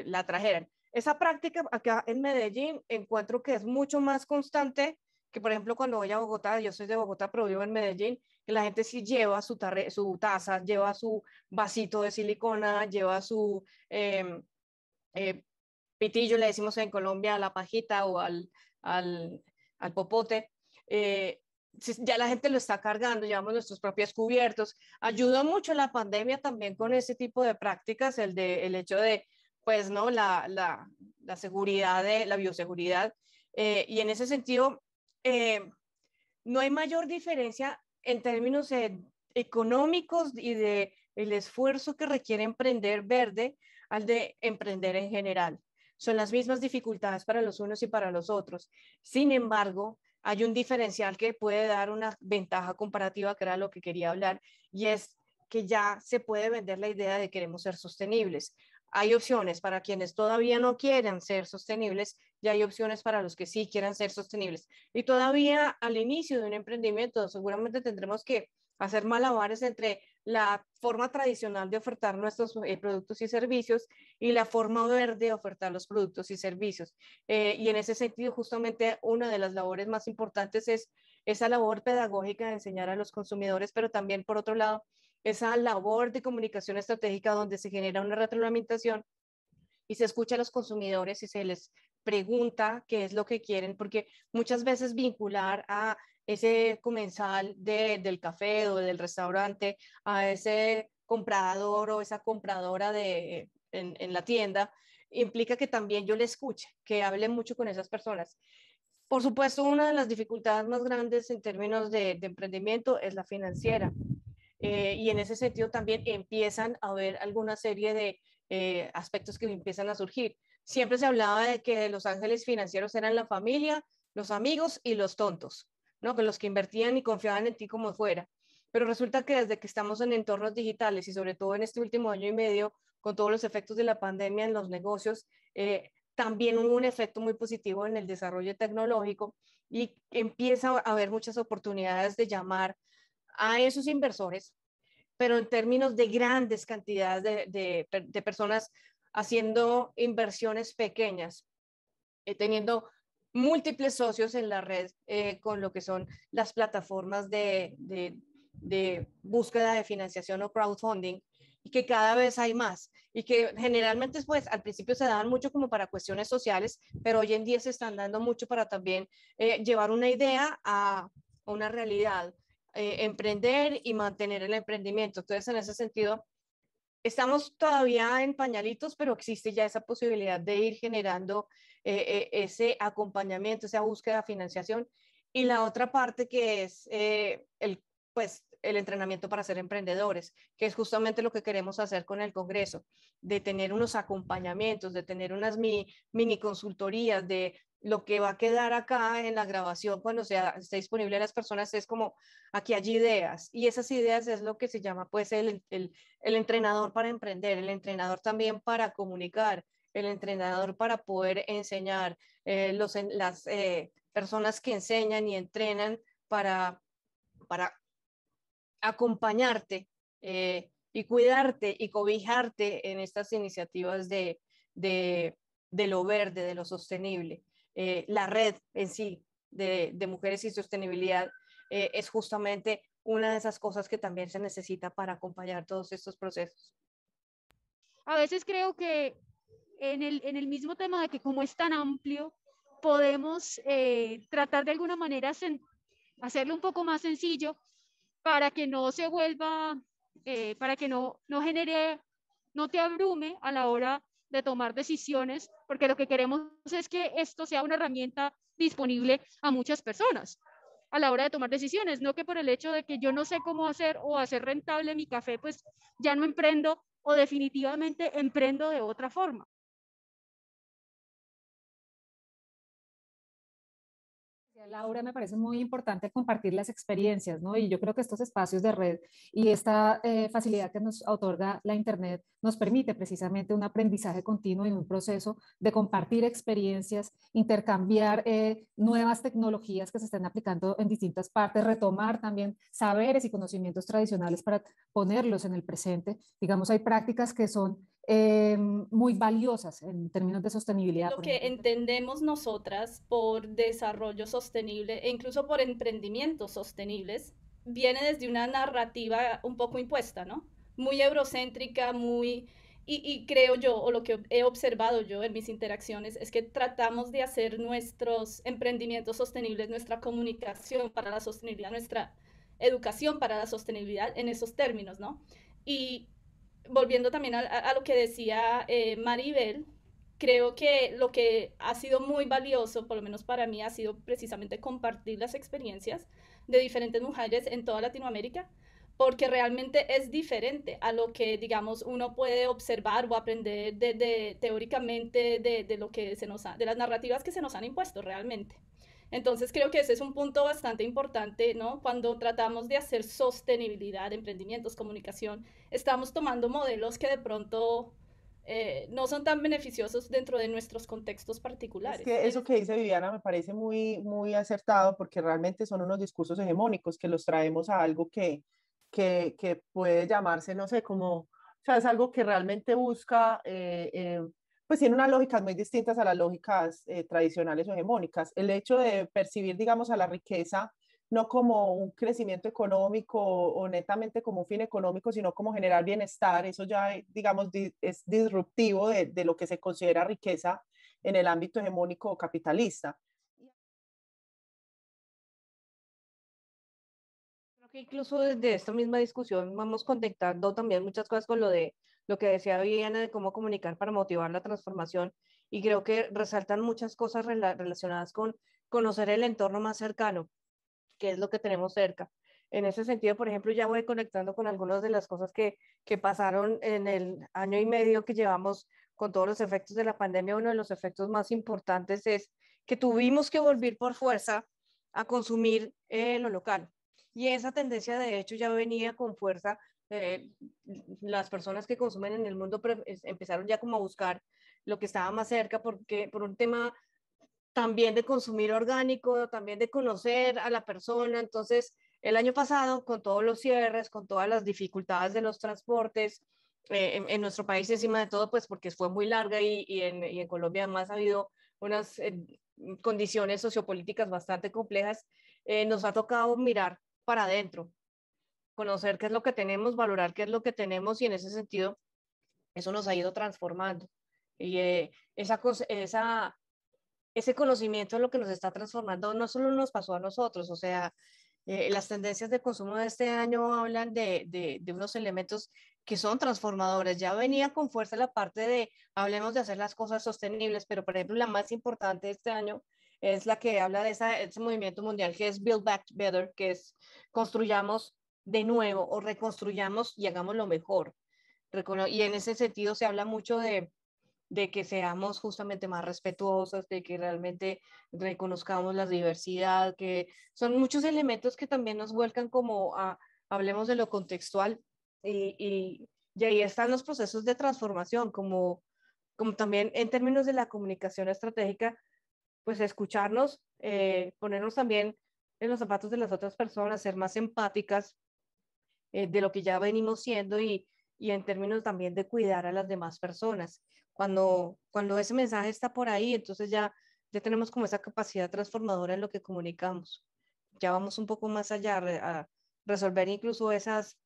la trajeran. Esa práctica acá en Medellín encuentro que es mucho más constante que, por ejemplo, cuando voy a Bogotá. Yo soy de Bogotá, pero vivo en Medellín, que la gente sí lleva su taza, lleva su vasito de silicona, lleva su eh, pitillo, le decimos en Colombia, a la pajita o al popote. Ya la gente lo está cargando, llevamos nuestros propios cubiertos. Ayudó mucho la pandemia también con ese tipo de prácticas, el hecho de, pues, ¿no? La seguridad, la bioseguridad. Y en ese sentido, no hay mayor diferencia en términos económicos y de el esfuerzo que requiere emprender verde al de emprender en general. Son las mismas dificultades para los unos y para los otros. Sin embargo, hay un diferencial que puede dar una ventaja comparativa, que era lo que quería hablar, y es que ya se puede vender la idea de queremos ser sostenibles. Hay opciones para quienes todavía no quieran ser sostenibles y hay opciones para los que sí quieran ser sostenibles. Y todavía al inicio de un emprendimiento seguramente tendremos que hacer malabares entre la forma tradicional de ofertar nuestros productos y servicios y la forma verde de ofertar los productos y servicios. Y en ese sentido, justamente una de las labores más importantes es esa labor pedagógica de enseñar a los consumidores, pero también, por otro lado, esa labor de comunicación estratégica donde se genera una retroalimentación y se escucha a los consumidores y se les pregunta qué es lo que quieren, porque muchas veces vincular a ese comensal del café o del restaurante, a ese comprador o esa compradora en la tienda, implica que también yo le escuche, que hable mucho con esas personas. Por supuesto, una de las dificultades más grandes en términos de emprendimiento es la financiera. Y en ese sentido también empiezan a haber alguna serie de aspectos que empiezan a surgir. Siempre se hablaba de que los ángeles financieros eran la familia, los amigos y los tontos, ¿no? Que los que invertían y confiaban en ti como fuera. Pero resulta que desde que estamos en entornos digitales y sobre todo en este último año y medio, con todos los efectos de la pandemia en los negocios, también hubo un efecto muy positivo en el desarrollo tecnológico y empieza a haber muchas oportunidades de llamar a esos inversores, pero en términos de grandes cantidades de personas haciendo inversiones pequeñas, teniendo múltiples socios en la red con lo que son las plataformas de búsqueda de financiación o crowdfunding, y que cada vez hay más y que generalmente pues al principio se daban mucho como para cuestiones sociales, pero hoy en día se están dando mucho para también llevar una idea a una realidad, emprender y mantener el emprendimiento. Entonces, en ese sentido, estamos todavía en pañalitos, pero existe ya esa posibilidad de ir generando ese acompañamiento, esa búsqueda de financiación. Y la otra parte que es pues, el entrenamiento para ser emprendedores, que es justamente lo que queremos hacer con el Congreso, de tener unos acompañamientos, de tener unas mini consultorías, de lo que va a quedar acá en la grabación cuando esté disponible a las personas es como, aquí hay ideas, y esas ideas es lo que se llama pues el entrenador para emprender, el entrenador también para comunicar, el entrenador para poder enseñar, las personas que enseñan y entrenan para acompañarte y cuidarte y cobijarte en estas iniciativas de lo verde, de lo sostenible. La red en sí de mujeres y sostenibilidad es justamente una de esas cosas que también se necesita para acompañar todos estos procesos. A veces creo que en el mismo tema de que como es tan amplio, podemos tratar de alguna manera hacerlo un poco más sencillo para que no se vuelva, para que no genere, no te abrume a la hora de tomar decisiones, porque lo que queremos es que esto sea una herramienta disponible a muchas personas a la hora de tomar decisiones, no que por el hecho de que yo no sé cómo hacer o hacer rentable mi café, pues ya no emprendo o definitivamente emprendo de otra forma. Laura, me parece muy importante compartir las experiencias, ¿no? Y yo creo que estos espacios de red y esta facilidad que nos otorga la Internet nos permite precisamente un aprendizaje continuo y un proceso de compartir experiencias, intercambiar nuevas tecnologías que se están aplicando en distintas partes, retomar también saberes y conocimientos tradicionales para ponerlos en el presente. Digamos, hay prácticas que son muy valiosas en términos de sostenibilidad. Lo que entendemos nosotras por desarrollo sostenible e incluso por emprendimientos sostenibles viene desde una narrativa un poco impuesta, ¿no? Muy eurocéntrica, y creo yo, o lo que he observado yo en mis interacciones, es que tratamos de hacer nuestros emprendimientos sostenibles, nuestra comunicación para la sostenibilidad, nuestra educación para la sostenibilidad en esos términos, ¿no? Y volviendo también a lo que decía Maribel, creo que lo que ha sido muy valioso, por lo menos para mí, ha sido precisamente compartir las experiencias de diferentes mujeres en toda Latinoamérica, porque realmente es diferente a lo que, digamos, uno puede observar o aprender teóricamente de lo que de las narrativas que se nos han impuesto realmente. Entonces creo que ese es un punto bastante importante, ¿no? Cuando tratamos de hacer sostenibilidad, emprendimientos, comunicación, estamos tomando modelos que de pronto no son tan beneficiosos dentro de nuestros contextos particulares. Es que eso que dice Viviana me parece muy, muy acertado porque realmente son unos discursos hegemónicos que los traemos a algo que puede llamarse, no sé, como, o sea, es algo que realmente busca, pues tiene unas lógicas muy distintas a las lógicas tradicionales o hegemónicas. El hecho de percibir, digamos, a la riqueza no como un crecimiento económico o netamente como un fin económico, sino como generar bienestar, eso ya, digamos, es disruptivo de lo que se considera riqueza en el ámbito hegemónico o capitalista. Creo que incluso desde esta misma discusión vamos conectando también muchas cosas con lo que decía Viviana de cómo comunicar para motivar la transformación, y creo que resaltan muchas cosas relacionadas con conocer el entorno más cercano, que es lo que tenemos cerca. En ese sentido, por ejemplo, ya voy conectando con algunas de las cosas que pasaron en el año y medio que llevamos con todos los efectos de la pandemia. Uno de los efectos más importantes es que tuvimos que volver por fuerza a consumir lo local. Y esa tendencia, de hecho, ya venía con fuerza. Las personas que consumen en el mundo empezaron ya como a buscar lo que estaba más cerca, porque por un tema también de consumir orgánico, también de conocer a la persona. Entonces, el año pasado, con todos los cierres, con todas las dificultades de los transportes, en nuestro país encima de todo, pues porque fue muy larga y en Colombia además ha habido unas condiciones sociopolíticas bastante complejas, nos ha tocado mirar para adentro, conocer qué es lo que tenemos, valorar qué es lo que tenemos, y en ese sentido, eso nos ha ido transformando. Y ese conocimiento es lo que nos está transformando, no solo nos pasó a nosotros, o sea, las tendencias de consumo de este año hablan de unos elementos que son transformadores. Ya venía con fuerza la parte de, hablemos de hacer las cosas sostenibles, pero por ejemplo la más importante de este año es la que habla de ese movimiento mundial que es Build Back Better, que es construyamos de nuevo o reconstruyamos y hagamos lo mejor. Y en ese sentido se habla mucho de que seamos justamente más respetuosos, de que realmente reconozcamos la diversidad, que son muchos elementos que también nos vuelcan como a, hablemos de lo contextual, y ahí están los procesos de transformación, como también en términos de la comunicación estratégica, pues escucharnos, ponernos también en los zapatos de las otras personas, ser más empáticas de lo que ya venimos siendo y en términos también de cuidar a las demás personas. Cuando ese mensaje está por ahí, entonces ya tenemos como esa capacidad transformadora en lo que comunicamos. Ya vamos un poco más allá a resolver incluso esas,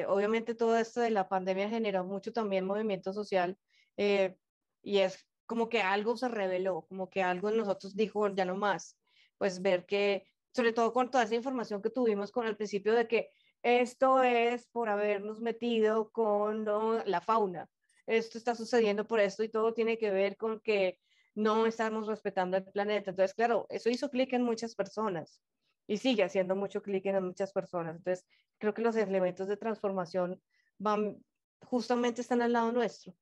obviamente todo esto de la pandemia generó mucho también movimiento social, eh, y es como que algo se reveló, como que algo en nosotros dijo ya no más, pues ver que, sobre todo con toda esa información que tuvimos con el principio de que esto es por habernos metido con la fauna, esto está sucediendo por esto y todo tiene que ver con que no estamos respetando el planeta. Entonces, claro, eso hizo clic en muchas personas y sigue haciendo mucho clic en muchas personas. Entonces, creo que los elementos de transformación van, justamente están al lado nuestro,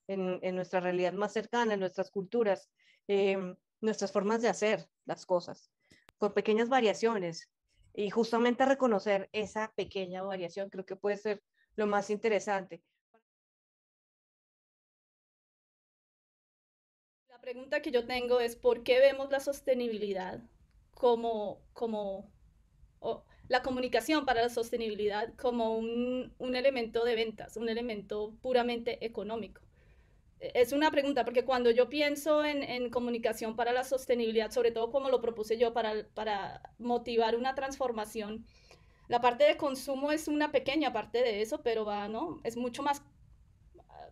en nuestra realidad más cercana, en nuestras culturas, nuestras formas de hacer las cosas, con pequeñas variaciones. Y justamente reconocer esa pequeña variación creo que puede ser lo más interesante. La pregunta que yo tengo es, ¿por qué vemos la sostenibilidad o la comunicación para la sostenibilidad como un elemento de ventas, un elemento puramente económico? Es una pregunta, porque cuando yo pienso en comunicación para la sostenibilidad, sobre todo como lo propuse yo para motivar una transformación, la parte de consumo es una pequeña parte de eso, pero va, ¿no? Es mucho más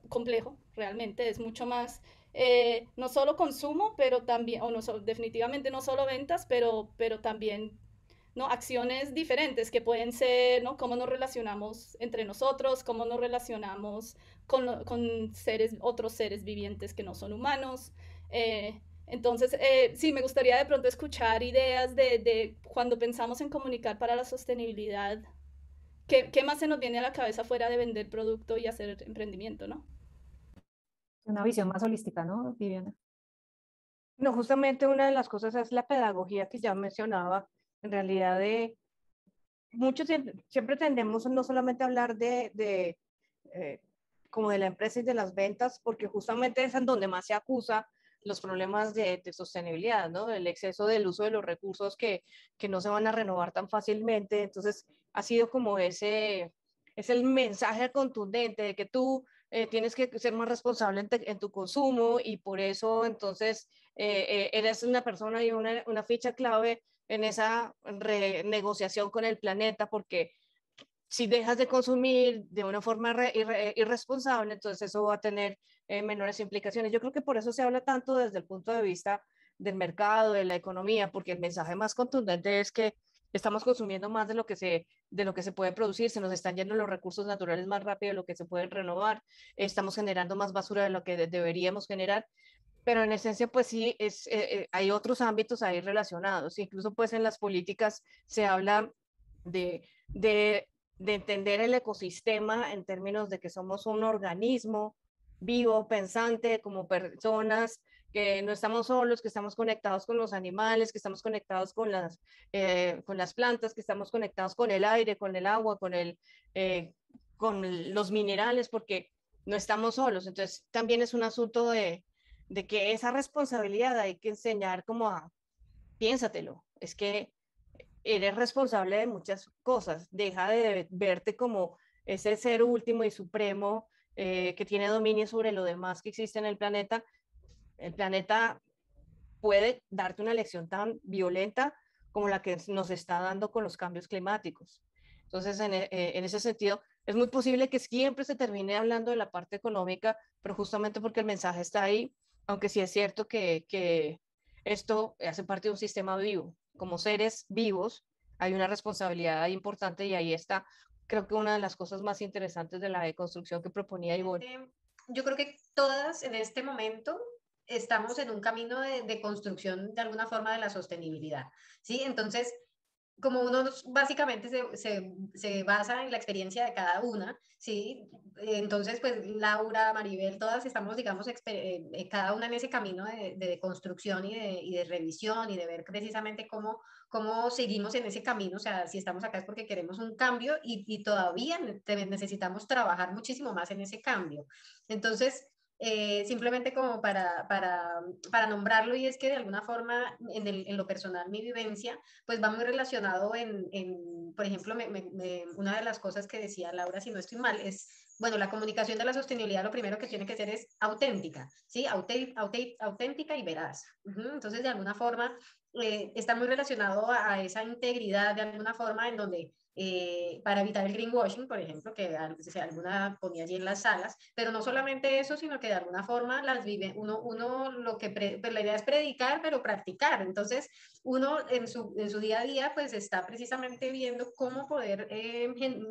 complejo, realmente, es mucho más, no solo consumo, pero también, o no, definitivamente no solo ventas, pero también, ¿no? Acciones diferentes que pueden ser, ¿no? Cómo nos relacionamos entre nosotros, cómo nos relacionamos con otros seres vivientes que no son humanos. Entonces, sí, me gustaría de pronto escuchar ideas de cuando pensamos en comunicar para la sostenibilidad, ¿qué más se nos viene a la cabeza fuera de vender producto y hacer emprendimiento, ¿no? Una visión más holística, ¿no, Viviana? No, justamente una de las cosas es la pedagogía que ya mencionaba, en realidad de muchos siempre tendemos no solamente a hablar eh, como de la empresa y de las ventas, porque justamente es en donde más se acusa los problemas de sostenibilidad, ¿no? El exceso del uso de los recursos que no se van a renovar tan fácilmente. Entonces, ha sido como es el mensaje contundente de que tú tienes que ser más responsable en tu consumo y por eso entonces eres una persona y una ficha clave en esa renegociación con el planeta, porque si dejas de consumir de una forma irresponsable, entonces eso va a tener menores implicaciones. Yo creo que por eso se habla tanto desde el punto de vista del mercado, de la economía, porque el mensaje más contundente es que estamos consumiendo más de lo que se puede producir, se nos están yendo los recursos naturales más rápido de lo que se pueden renovar, estamos generando más basura de lo que deberíamos generar, pero en esencia, pues sí, hay otros ámbitos ahí relacionados. Incluso pues en las políticas se habla de, de, de entender el ecosistema en términos de que somos un organismo vivo, pensante, como personas, que no estamos solos, que estamos conectados con los animales, que estamos conectados con las plantas, que estamos conectados con el aire, con el agua, con los minerales, porque no estamos solos. Entonces, también es un asunto de que esa responsabilidad hay que enseñar como a, piénsatelo, es que eres responsable de muchas cosas, deja de verte como ese ser último y supremo que tiene dominio sobre lo demás que existe en el planeta puede darte una lección tan violenta como la que nos está dando con los cambios climáticos. Entonces, en ese sentido, es muy posible que siempre se termine hablando de la parte económica, pero justamente porque el mensaje está ahí, aunque sí es cierto que esto hace parte de un sistema vivo. Como seres vivos, hay una responsabilidad importante y ahí está, creo que una de las cosas más interesantes de la deconstrucción que proponía Ivonne. Yo creo que todas en este momento estamos en un camino de construcción de alguna forma de la sostenibilidad, ¿sí? Entonces, como uno básicamente se basa en la experiencia de cada una, ¿sí? Entonces, pues Laura, Maribel, todas estamos, digamos, cada una en ese camino de construcción y de revisión y de ver precisamente cómo seguimos en ese camino, o sea, si estamos acá es porque queremos un cambio y todavía necesitamos trabajar muchísimo más en ese cambio. Entonces, simplemente como para nombrarlo, y es que de alguna forma en lo personal mi vivencia pues va muy relacionado por ejemplo, una de las cosas que decía Laura, si no estoy mal, es, bueno, la comunicación de la sostenibilidad lo primero que tiene que ser es auténtica, ¿sí? Auténtica y veraz. Entonces, de alguna forma, está muy relacionado a esa integridad, de alguna forma, en donde para evitar el greenwashing, por ejemplo, que alguna ponía allí en las salas, pero no solamente eso, sino que de alguna forma las vive, uno lo que, pues la idea es predicar, pero practicar, entonces uno en su día a día pues está precisamente viendo cómo poder,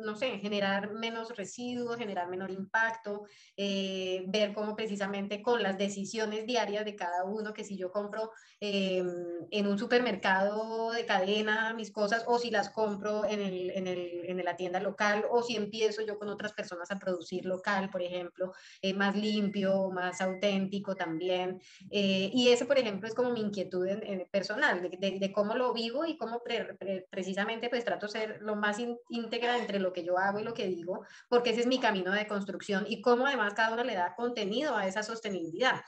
no sé, generar menos residuos, generar menor impacto, ver cómo precisamente con las decisiones diarias de cada uno, que si yo compro en un supermercado de cadena mis cosas, o si las compro en la tienda local, o si empiezo yo con otras personas a producir local, por ejemplo, más limpio, más auténtico también. Y eso, por ejemplo, es como mi inquietud personal, de cómo lo vivo y cómo precisamente pues trato de ser lo más íntegra entre lo que yo hago y lo que digo, porque ese es mi camino de construcción y cómo además cada uno le da contenido a esa sostenibilidad.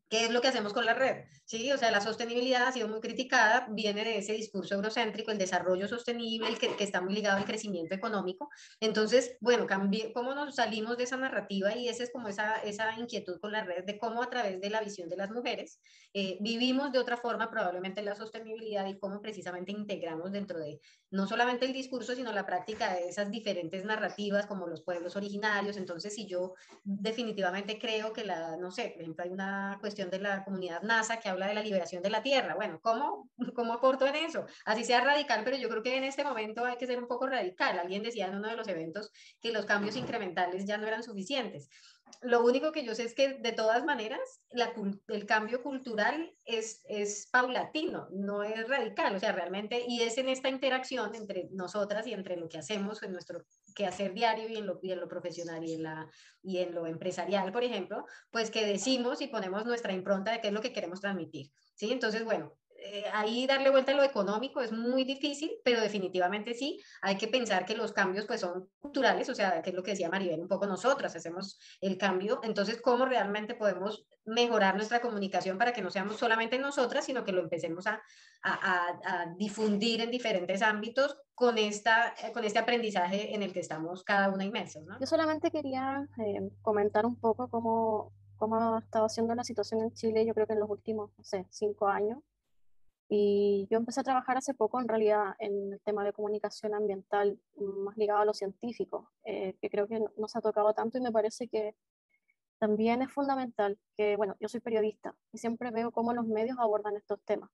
¿Qué es lo que hacemos con la red? Sí, o sea, la sostenibilidad ha sido muy criticada, viene de ese discurso eurocéntrico, el desarrollo sostenible, que está muy ligado al crecimiento económico. Entonces, bueno, ¿cómo nos salimos de esa narrativa? Y esa es como esa inquietud con la red, de cómo a través de la visión de las mujeres vivimos de otra forma probablemente la sostenibilidad, y cómo precisamente integramos dentro de no solamente el discurso, sino la práctica de esas diferentes narrativas como los pueblos originarios. Entonces, si yo definitivamente creo que no sé, por ejemplo, hay una cuestión de la comunidad NASA que habla de la liberación de la Tierra. Bueno, ¿cómo aporto en eso? Así sea radical, pero yo creo que en este momento hay que ser un poco radical. Alguien decía en uno de los eventos que los cambios incrementales ya no eran suficientes. Lo único que yo sé es que de todas maneras el cambio cultural es paulatino, no es radical, o sea, realmente, y es en esta interacción entre nosotras y entre lo que hacemos en nuestro quehacer diario y en lo profesional y en lo empresarial, por ejemplo, pues que decimos y ponemos nuestra impronta de qué es lo que queremos transmitir, ¿sí? Entonces, bueno, ahí darle vuelta a lo económico es muy difícil, pero definitivamente sí, hay que pensar que los cambios pues son culturales, o sea, que es lo que decía Maribel, un poco nosotras hacemos el cambio, entonces cómo realmente podemos mejorar nuestra comunicación para que no seamos solamente nosotras, sino que lo empecemos a difundir en diferentes ámbitos con este aprendizaje en el que estamos cada una inmersos, ¿no? Yo solamente quería comentar un poco cómo ha estado siendo la situación en Chile, yo creo que en los últimos, no sé, 5 años. Y yo empecé a trabajar hace poco, en realidad, en el tema de comunicación ambiental, más ligado a lo científico, que creo que no se ha tocado tanto, y me parece que también es fundamental que, bueno, yo soy periodista y siempre veo cómo los medios abordan estos temas.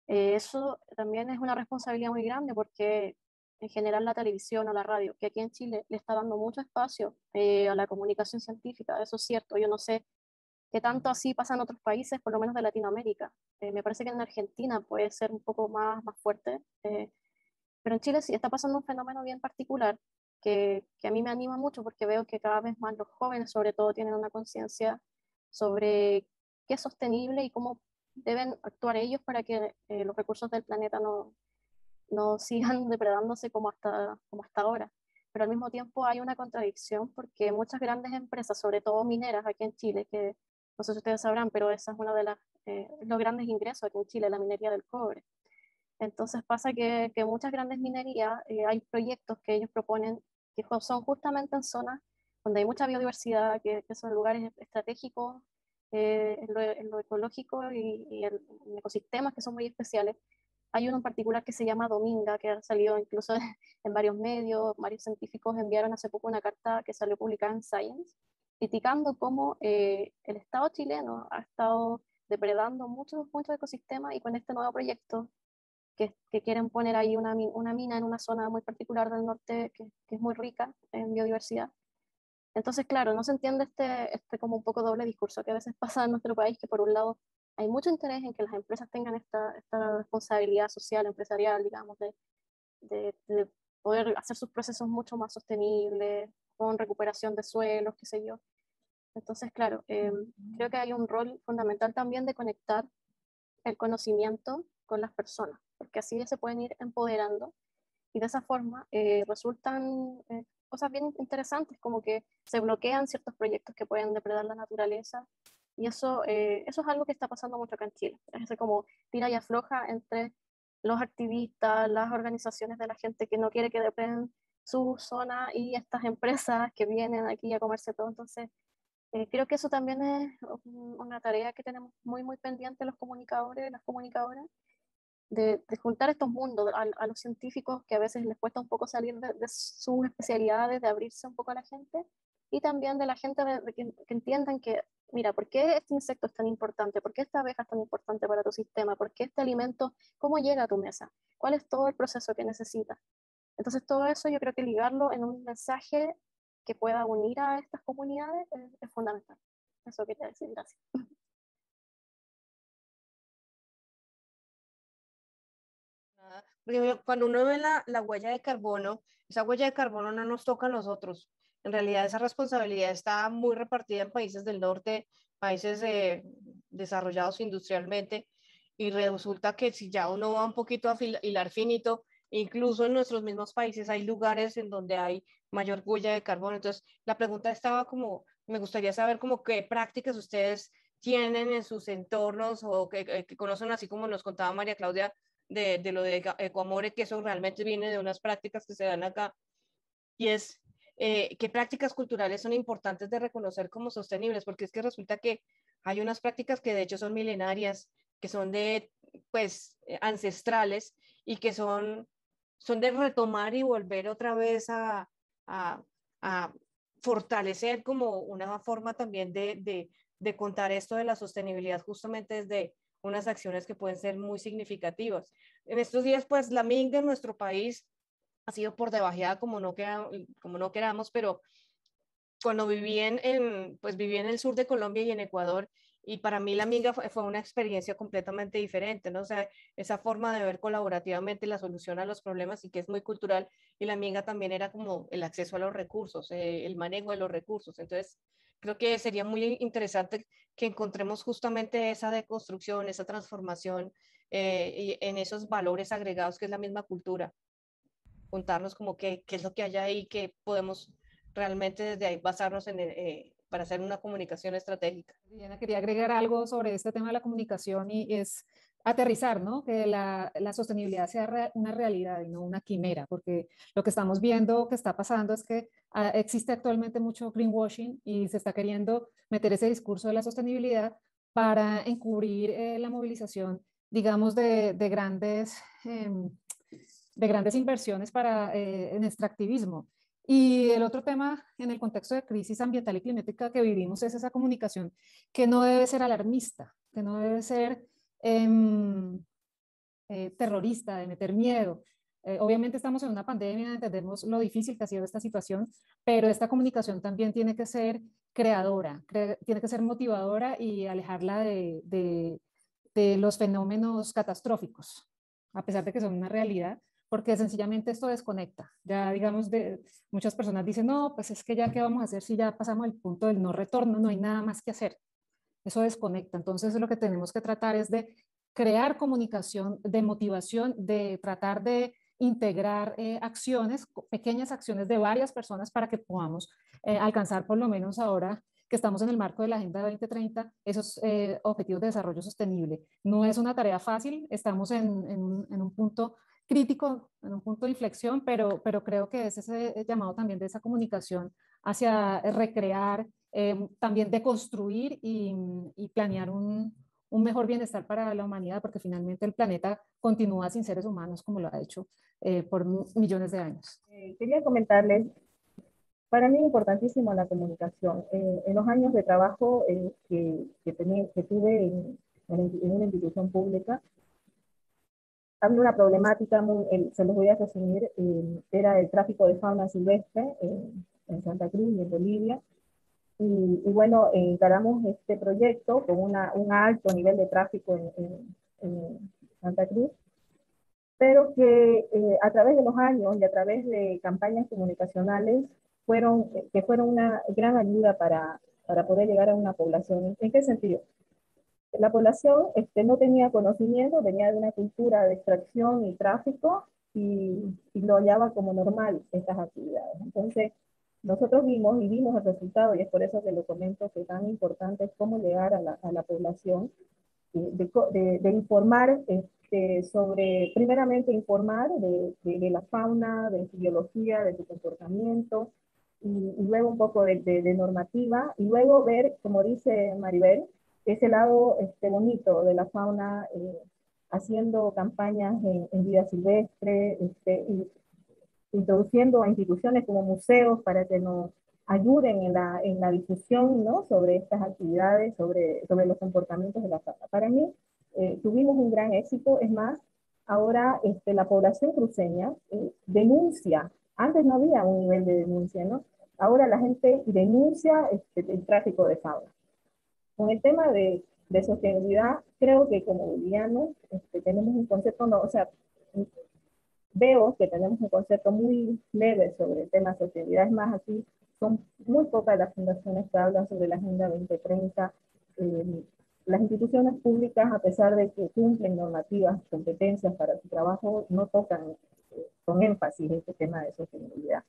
Eso también es una responsabilidad muy grande, porque en general la televisión o la radio, que aquí en Chile le está dando mucho espacio a la comunicación científica, eso es cierto. Yo no sé qué tanto así pasa en otros países, por lo menos de Latinoamérica. Me parece que en Argentina puede ser un poco más fuerte, pero en Chile sí está pasando un fenómeno bien particular que a mí me anima mucho, porque veo que cada vez más los jóvenes, sobre todo, tienen una conciencia sobre qué es sostenible y cómo deben actuar ellos para que los recursos del planeta no sigan depredándose como hasta ahora. Pero al mismo tiempo hay una contradicción, porque muchas grandes empresas, sobre todo mineras aquí en Chile, que no sé si ustedes sabrán, pero esa es una de los grandes ingresos aquí en Chile, la minería del cobre. Entonces pasa que muchas grandes minerías, hay proyectos que ellos proponen que son justamente en zonas donde hay mucha biodiversidad, que son lugares estratégicos en lo ecológico y en ecosistemas que son muy especiales. Hay uno en particular que se llama Dominga, que ha salido incluso en varios medios. Varios científicos enviaron hace poco una carta que salió publicada en Science, criticando cómo el Estado chileno ha estado depredando muchos ecosistemas, y con este nuevo proyecto que quieren poner ahí una mina en una zona muy particular del norte que es muy rica en biodiversidad. Entonces, claro, no se entiende este como un poco doble discurso que a veces pasa en nuestro país, que por un lado hay mucho interés en que las empresas tengan esta responsabilidad social, empresarial, digamos, de poder hacer sus procesos mucho más sostenibles, con recuperación de suelos, qué sé yo. Entonces, claro, creo que hay un rol fundamental también de conectar el conocimiento con las personas, porque así se pueden ir empoderando y de esa forma resultan cosas bien interesantes, como que se bloquean ciertos proyectos que pueden depredar la naturaleza, y eso es algo que está pasando mucho acá en Chile. Es como tira y afloja entre los activistas, las organizaciones de la gente que no quiere que depreden su zona y estas empresas que vienen aquí a comerse todo. Entonces, creo que eso también es una tarea que tenemos muy, muy pendiente los comunicadores, las comunicadoras, de juntar estos mundos a los científicos que a veces les cuesta un poco salir de sus especialidades, de abrirse un poco a la gente, y también de la gente de que entiendan que, mira, ¿por qué este insecto es tan importante? ¿Por qué esta abeja es tan importante para tu sistema? ¿Por qué este alimento, cómo llega a tu mesa? ¿Cuál es todo el proceso que necesitas? Entonces, todo eso yo creo que ligarlo en un mensaje que pueda unir a estas comunidades es fundamental. Eso quería decir, gracias. Porque cuando uno ve la huella de carbono, esa huella de carbono no nos toca a nosotros. En realidad esa responsabilidad está muy repartida en países del norte, países desarrollados industrialmente, y resulta que si ya uno va un poquito a hilar finito, incluso en nuestros mismos países hay lugares en donde hay mayor huella de carbono. Entonces, la pregunta estaba como, me gustaría saber como qué prácticas ustedes tienen en sus entornos o que conocen, así como nos contaba María Claudia, de lo de Ecoamore, que eso realmente viene de unas prácticas que se dan acá, y es qué prácticas culturales son importantes de reconocer como sostenibles, porque es que resulta que hay unas prácticas que de hecho son milenarias, que son de, pues, ancestrales, y que son de retomar y volver otra vez a, a fortalecer como una forma también de contar esto de la sostenibilidad justamente desde unas acciones que pueden ser muy significativas. En estos días, pues, la minga en nuestro país ha sido por debajeada como no queramos, pero cuando pues viví en el sur de Colombia y en Ecuador, y para mí la minga fue una experiencia completamente diferente, ¿no? O sea, esa forma de ver colaborativamente la solución a los problemas, y que es muy cultural, y la minga también era como el acceso a los recursos, el manejo de los recursos. Entonces, creo que sería muy interesante que encontremos justamente esa deconstrucción, esa transformación y en esos valores agregados que es la misma cultura, contarnos como qué es lo que hay ahí, que podemos realmente desde ahí basarnos para hacer una comunicación estratégica. Diana, quería agregar algo sobre este tema de la comunicación, y es aterrizar, ¿no? Que la sostenibilidad sea una realidad y no una quimera, porque lo que estamos viendo que está pasando es que existe actualmente mucho greenwashing y se está queriendo meter ese discurso de la sostenibilidad para encubrir la movilización, digamos, de grandes inversiones en extractivismo. Y el otro tema en el contexto de crisis ambiental y climática que vivimos es esa comunicación que no debe ser alarmista, que no debe ser terrorista, de meter miedo. Obviamente estamos en una pandemia, entendemos lo difícil que ha sido esta situación, pero esta comunicación también tiene que ser creadora, tiene que ser motivadora y alejarla de los fenómenos catastróficos, a pesar de que son una realidad, porque sencillamente esto desconecta. Ya digamos, muchas personas dicen, no, pues es que ya qué vamos a hacer si ya pasamos el punto del no retorno, no hay nada más que hacer. Eso desconecta. Entonces lo que tenemos que tratar es de crear comunicación, de motivación, de tratar de integrar acciones, pequeñas acciones de varias personas para que podamos alcanzar por lo menos ahora que estamos en el marco de la Agenda 2030, esos objetivos de desarrollo sostenible. No es una tarea fácil, estamos en un punto crítico, en un punto de inflexión, pero creo que es ese llamado también de esa comunicación hacia recrear, también de construir y planear un mejor bienestar para la humanidad, porque finalmente el planeta continúa sin seres humanos como lo ha hecho por millones de años. Quería comentarles, para mí es importantísimo la comunicación. En los años de trabajo que tuve en una institución pública, había una problemática, se los voy a resumir, era el tráfico de fauna silvestre en Santa Cruz y en Bolivia. Y bueno, encaramos este proyecto con un alto nivel de tráfico en Santa Cruz. pero que a través de los años y a través de campañas comunicacionales que fueron una gran ayuda para poder llegar a una población. ¿En qué sentido? La población no tenía conocimiento, venía de una cultura de extracción y tráfico y lo hallaba como normal estas actividades. Entonces, nosotros vimos y vimos el resultado, y es por eso que lo comento, que tan importante es cómo llegar a la población, de informar primeramente informar de la fauna, de su biología, de su comportamiento, y luego un poco de normativa, y luego ver, como dice Maribel, ese lado bonito de la fauna, haciendo campañas en vida silvestre, introduciendo a instituciones como museos para que nos ayuden en la difusión, ¿no?, sobre estas actividades, sobre los comportamientos de la fauna. Para mí, tuvimos un gran éxito. Es más, ahora la población cruceña denuncia. Antes no había un nivel de denuncia, ¿no? Ahora la gente denuncia el tráfico de fauna. Con el tema de sostenibilidad, creo que como bolivianos tenemos un concepto, no, o sea, veo que tenemos un concepto muy leve sobre el tema de sostenibilidad. Es más, aquí son muy pocas las fundaciones que hablan sobre la Agenda 2030. Las instituciones públicas, a pesar de que cumplen normativas, competencias para su trabajo, no tocan con énfasis este tema de sostenibilidad.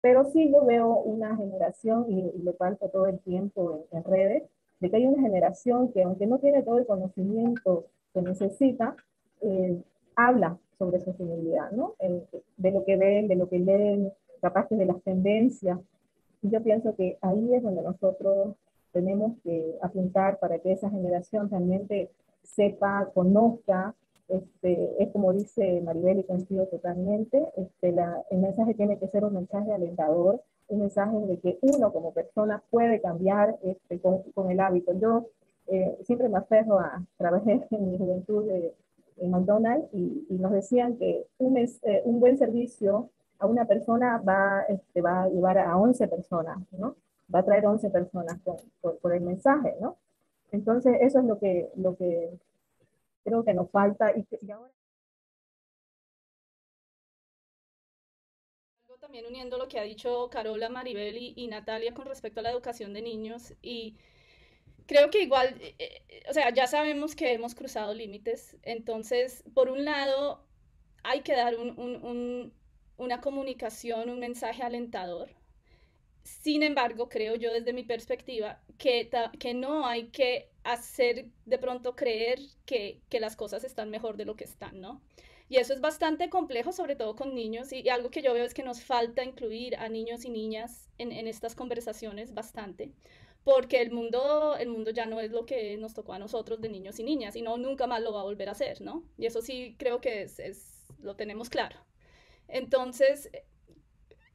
Pero sí yo veo una generación, y lo palpo todo el tiempo en redes, de que hay una generación que, aunque no tiene todo el conocimiento que necesita, habla sobre sostenibilidad, ¿no? De lo que ven, de lo que leen, capaces de las tendencias. Y yo pienso que ahí es donde nosotros tenemos que apuntar para que esa generación realmente sepa, conozca. Es como dice Maribel, y coincido totalmente, el mensaje tiene que ser un mensaje alentador, un mensaje de que uno como persona puede cambiar con el hábito. Yo siempre me aferro trabajé en mi juventud en McDonald's, y nos decían que un buen servicio a una persona va a llevar a 11 personas, ¿no? Va a traer 11 personas por el mensaje, ¿no? Entonces, eso es lo que creo que nos falta. Y ahora... También uniendo lo que ha dicho Carola, Maribel y Natalia con respecto a la educación de niños, y creo que igual, o sea, ya sabemos que hemos cruzado límites. Entonces, por un lado, hay que dar una comunicación, un mensaje alentador. Sin embargo, creo yo desde mi perspectiva que no hay que hacer de pronto creer que las cosas están mejor de lo que están, ¿no? Y eso es bastante complejo, sobre todo con niños, y algo que yo veo es que nos falta incluir a niños y niñas en estas conversaciones bastante, porque el mundo ya no es lo que nos tocó a nosotros de niños y niñas, y no, nunca más lo va a volver a hacer, ¿no? Y eso sí creo que lo tenemos claro. Entonces,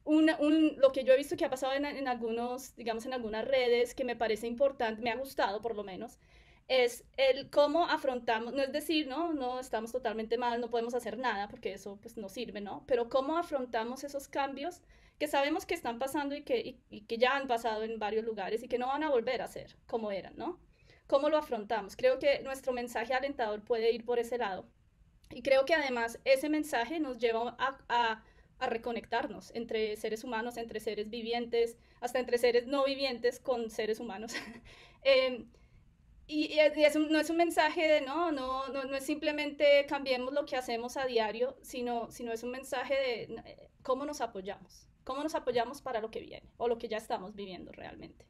lo que yo he visto que ha pasado en algunos, digamos, en algunas redes, que me parece importante, me ha gustado por lo menos, es el cómo afrontamos, no es decir, no estamos totalmente mal, no podemos hacer nada, porque eso pues no sirve, ¿no? Pero cómo afrontamos esos cambios que sabemos que están pasando y que ya han pasado en varios lugares y que no van a volver a ser como eran, ¿no? ¿Cómo lo afrontamos? Creo que nuestro mensaje alentador puede ir por ese lado. Y creo que además ese mensaje nos lleva a reconectarnos entre seres humanos, entre seres vivientes, hasta entre seres no vivientes con seres humanos. eh, no es un mensaje de no es simplemente cambiemos lo que hacemos a diario, sino es un mensaje de cómo nos apoyamos para lo que viene o lo que ya estamos viviendo realmente.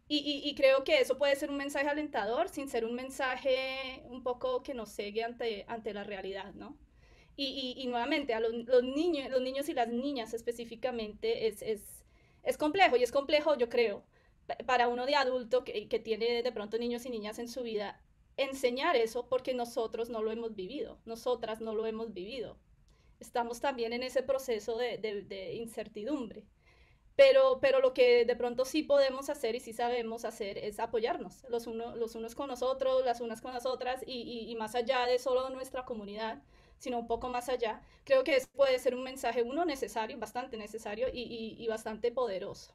Y creo que eso puede ser un mensaje alentador sin ser un mensaje un poco que nos cegue ante la realidad, ¿no? Y nuevamente, a los niños y las niñas específicamente es complejo, y es complejo, yo creo, para uno de adulto que tiene de pronto niños y niñas en su vida, enseñar eso porque nosotros no lo hemos vivido, nosotras no lo hemos vivido. Estamos también en ese proceso de incertidumbre. Pero lo que de pronto sí podemos hacer y sí sabemos hacer es apoyarnos los unos con nosotros, las unas con las otras, y más allá de solo nuestra comunidad, sino un poco más allá. Creo que eso puede ser un mensaje, necesario, bastante necesario y bastante poderoso.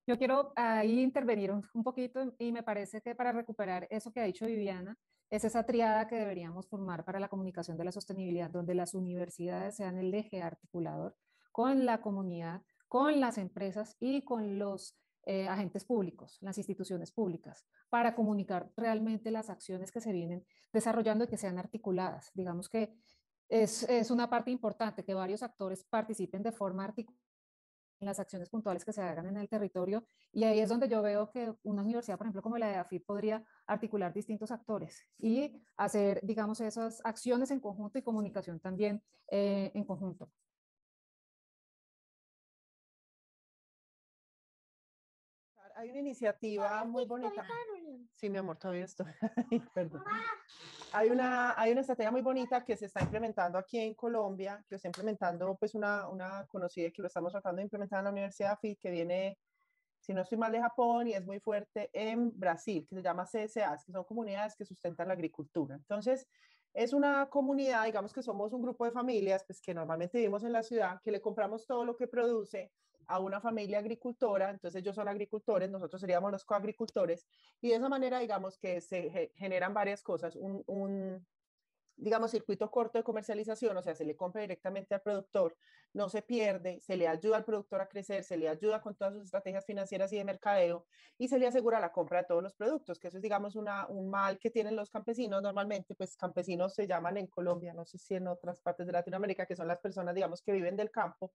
Yo quiero ahí intervenir un poquito, y me parece que para recuperar eso que ha dicho Viviana, es esa triada que deberíamos formar para la comunicación de la sostenibilidad, donde las universidades sean el eje articulador con la comunidad, con las empresas y con los agentes públicos, las instituciones públicas, para comunicar realmente las acciones que se vienen desarrollando y que sean articuladas. Digamos que es una parte importante que varios actores participen de forma articulada en las acciones puntuales que se hagan en el territorio. Y ahí es donde yo veo que una universidad, por ejemplo, como la de AFIT, podría articular distintos actores y hacer, digamos, esas acciones en conjunto y comunicación también en conjunto. Hay una iniciativa muy bonita. Sí, mi amor, todavía estoy. Perdón. Hay una estrategia muy bonita que se está implementando aquí en Colombia, que lo está implementando pues una conocida que lo estamos tratando de implementar en la Universidad AFIT, que viene, si no estoy mal, de Japón y es muy fuerte en Brasil, que se llama CSAs, que son comunidades que sustentan la agricultura. Entonces, es una comunidad, digamos que somos un grupo de familias, pues que normalmente vivimos en la ciudad, que le compramos todo lo que produce a una familia agricultora, entonces ellos son agricultores, nosotros seríamos los coagricultores, y de esa manera, digamos que se generan varias cosas, digamos, circuito corto de comercialización, o sea, se le compra directamente al productor, no se pierde, se le ayuda al productor a crecer, se le ayuda con todas sus estrategias financieras y de mercadeo y se le asegura la compra de todos los productos, que eso es, digamos, un mal que tienen los campesinos normalmente, pues campesinos se llaman en Colombia, no sé si en otras partes de Latinoamérica, que son las personas, digamos, que viven del campo,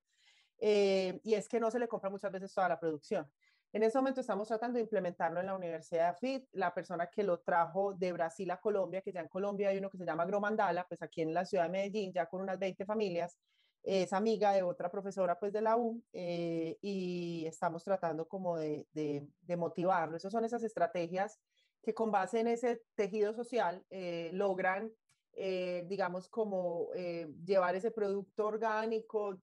y es que no se le compra muchas veces toda la producción. En este momento estamos tratando de implementarlo en la Universidad de AFIT. La persona que lo trajo de Brasil a Colombia, que ya en Colombia hay uno que se llama Agromandala, pues aquí en la ciudad de Medellín, ya con unas 20 familias, es amiga de otra profesora pues de la U, y estamos tratando como de motivarlo. Esas son esas estrategias que con base en ese tejido social logran, digamos, como llevar ese producto orgánico,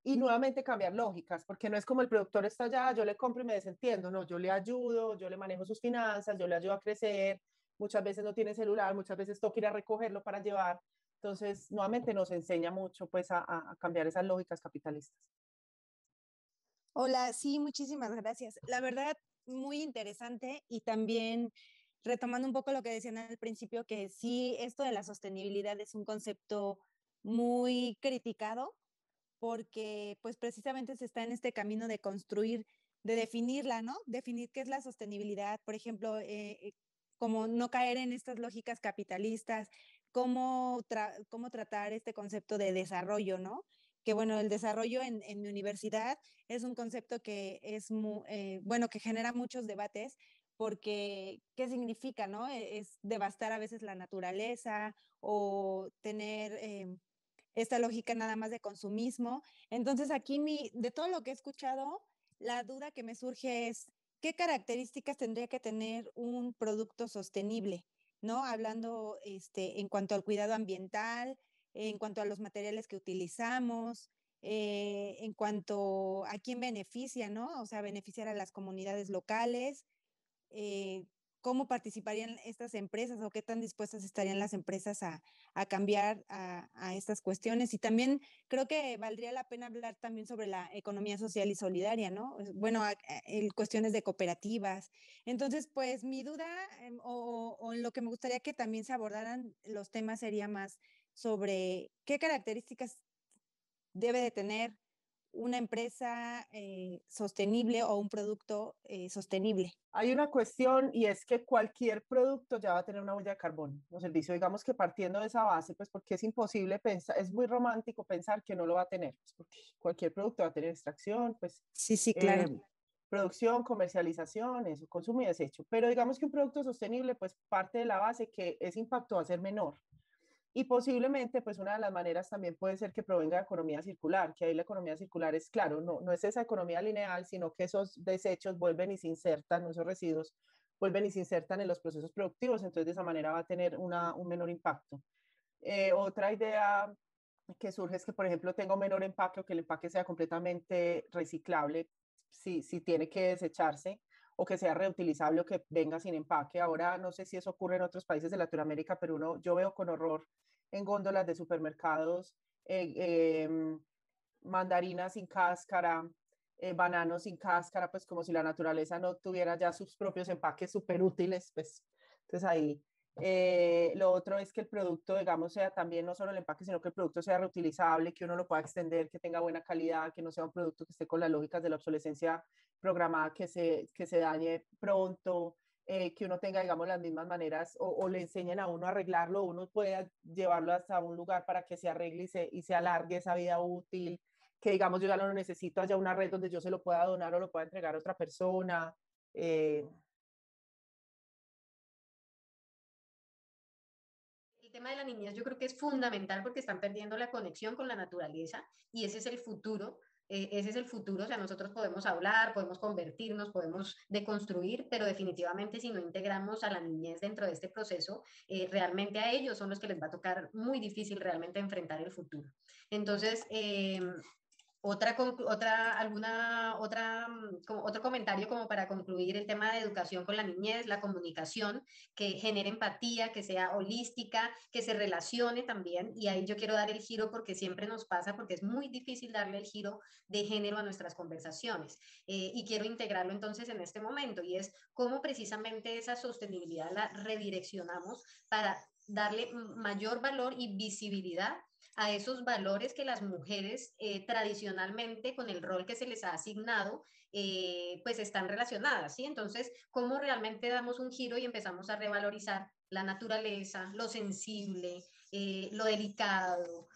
y nuevamente cambiar lógicas, porque no es como el productor está allá, yo le compro y me desentiendo, no, yo le ayudo, yo le manejo sus finanzas, yo le ayudo a crecer, muchas veces no tiene celular, muchas veces toca ir a recogerlo para llevar, entonces nuevamente nos enseña mucho pues a cambiar esas lógicas capitalistas. Hola, sí, muchísimas gracias. La verdad, muy interesante y también retomando un poco lo que decían al principio, que sí, esto de la sostenibilidad es un concepto muy criticado porque pues precisamente se está en este camino de construir, de definirla, ¿no? Definir qué es la sostenibilidad, por ejemplo, como no caer en estas lógicas capitalistas, cómo tratar este concepto de desarrollo, ¿no? Que bueno, el desarrollo en mi universidad es un concepto que es muy, bueno, que genera muchos debates porque ¿qué significa, no? Es devastar a veces la naturaleza o tener esta lógica nada más de consumismo. Entonces aquí de todo lo que he escuchado, la duda que me surge es, ¿qué características tendría que tener un producto sostenible? ¿No? Hablando en cuanto al cuidado ambiental, en cuanto a los materiales que utilizamos, en cuanto a quién beneficia, ¿no? O sea, beneficiar a las comunidades locales, eh, cómo participarían estas empresas o qué tan dispuestas estarían las empresas a cambiar a estas cuestiones. Y también creo que valdría la pena hablar también sobre la economía social y solidaria, ¿no? Bueno, cuestiones de cooperativas. Entonces, pues mi duda o lo que me gustaría que también se abordaran los temas sería más sobre qué características debe de tener una empresa sostenible o un producto sostenible. Hay una cuestión y es que cualquier producto ya va a tener una huella de carbono. Los servicios, digamos que partiendo de esa base, pues porque es imposible pensar, es muy romántico pensar que no lo va a tener, pues porque cualquier producto va a tener extracción, pues sí, sí, claro. Producción, comercialización, eso, consumo y desecho. Pero digamos que un producto sostenible, pues parte de la base que ese impacto va a ser menor. Y posiblemente, pues una de las maneras también puede ser que provenga de economía circular, que ahí la economía circular es claro, no es esa economía lineal, sino que esos desechos vuelven y se insertan, esos residuos vuelven y se insertan en los procesos productivos, entonces de esa manera va a tener un menor impacto. Otra idea que surge es que, por ejemplo, tenga un menor empaque o que el empaque sea completamente reciclable si tiene que desecharse o que sea reutilizable o que venga sin empaque. Ahora no sé si eso ocurre en otros países de Latinoamérica, pero yo veo con horror en góndolas de supermercados mandarinas sin cáscara, bananos sin cáscara, pues como si la naturaleza no tuviera ya sus propios empaques súper útiles, pues entonces ahí Lo otro es que el producto, digamos, sea también no solo el empaque, sino que el producto sea reutilizable, que uno lo pueda extender, que tenga buena calidad, que no sea un producto que esté con las lógicas de la obsolescencia programada, que se dañe pronto, que uno tenga, digamos, las mismas maneras o le enseñen a uno a arreglarlo, uno pueda llevarlo hasta un lugar para que se arregle y se alargue esa vida útil, que digamos yo ya no lo necesito, haya una red donde yo se lo pueda donar o lo pueda entregar a otra persona. El tema de la niñez yo creo que es fundamental porque están perdiendo la conexión con la naturaleza y ese es el futuro. Ese es el futuro, o sea, nosotros podemos hablar, podemos convertirnos, podemos deconstruir, pero definitivamente si no integramos a la niñez dentro de este proceso, realmente a ellos son los que les va a tocar muy difícil realmente enfrentar el futuro. Entonces, otro comentario como para concluir el tema de educación con la niñez, la comunicación, que genere empatía, que sea holística, que se relacione también. Y ahí yo quiero dar el giro porque siempre nos pasa, porque es muy difícil darle el giro de género a nuestras conversaciones. Y quiero integrarlo entonces en este momento y es cómo precisamente esa sostenibilidad la redireccionamos para darle mayor valor y visibilidad a esos valores que las mujeres tradicionalmente con el rol que se les ha asignado, pues están relacionadas, ¿sí? Entonces, ¿cómo realmente damos un giro y empezamos a revalorizar la naturaleza, lo sensible, lo delicado,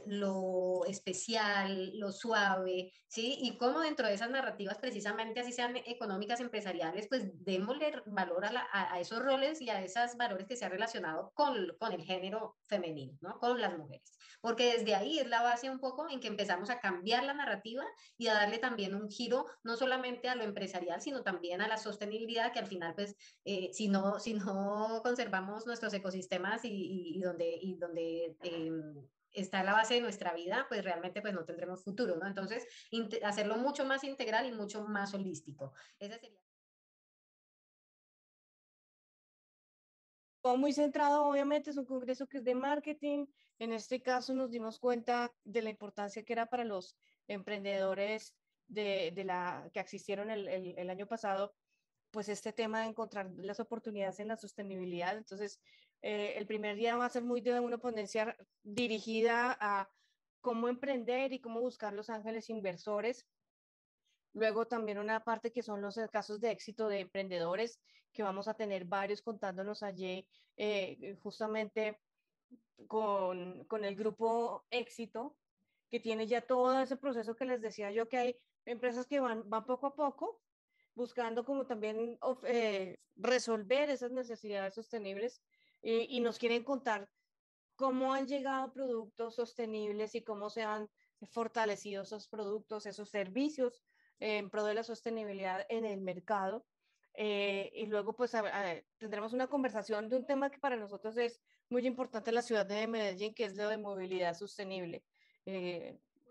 lo especial, lo suave, ¿sí? Y cómo dentro de esas narrativas, precisamente así sean económicas, empresariales, pues démosle valor a esos roles y a esos valores que se han relacionado con el género femenino, ¿no? Con las mujeres. Porque desde ahí es la base un poco en que empezamos a cambiar la narrativa y a darle también un giro, no solamente a lo empresarial, sino también a la sostenibilidad, que al final, pues, si no conservamos nuestros ecosistemas y donde está la base de nuestra vida, pues realmente pues no tendremos futuro, ¿no? Entonces, hacerlo mucho más integral y mucho más holístico. Esa sería... Todo muy centrado, obviamente, es un congreso que es de marketing. En este caso nos dimos cuenta de la importancia que era para los emprendedores que existieron el año pasado, pues este tema de encontrar las oportunidades en la sostenibilidad. Entonces, el primer día va a ser muy de una ponencia dirigida a cómo emprender y cómo buscar los ángeles inversores. Luego también una parte que son los casos de éxito de emprendedores, que vamos a tener varios contándonos allí, justamente con el grupo Éxito, que tiene ya todo ese proceso que les decía yo, que hay empresas que van poco a poco, buscando como también resolver esas necesidades sostenibles y nos quieren contar cómo han llegado productos sostenibles y cómo se han fortalecido esos productos, esos servicios en pro de la sostenibilidad en el mercado. Y luego pues tendremos una conversación de un tema que para nosotros es muy importante en la ciudad de Medellín, que es lo de movilidad sostenible,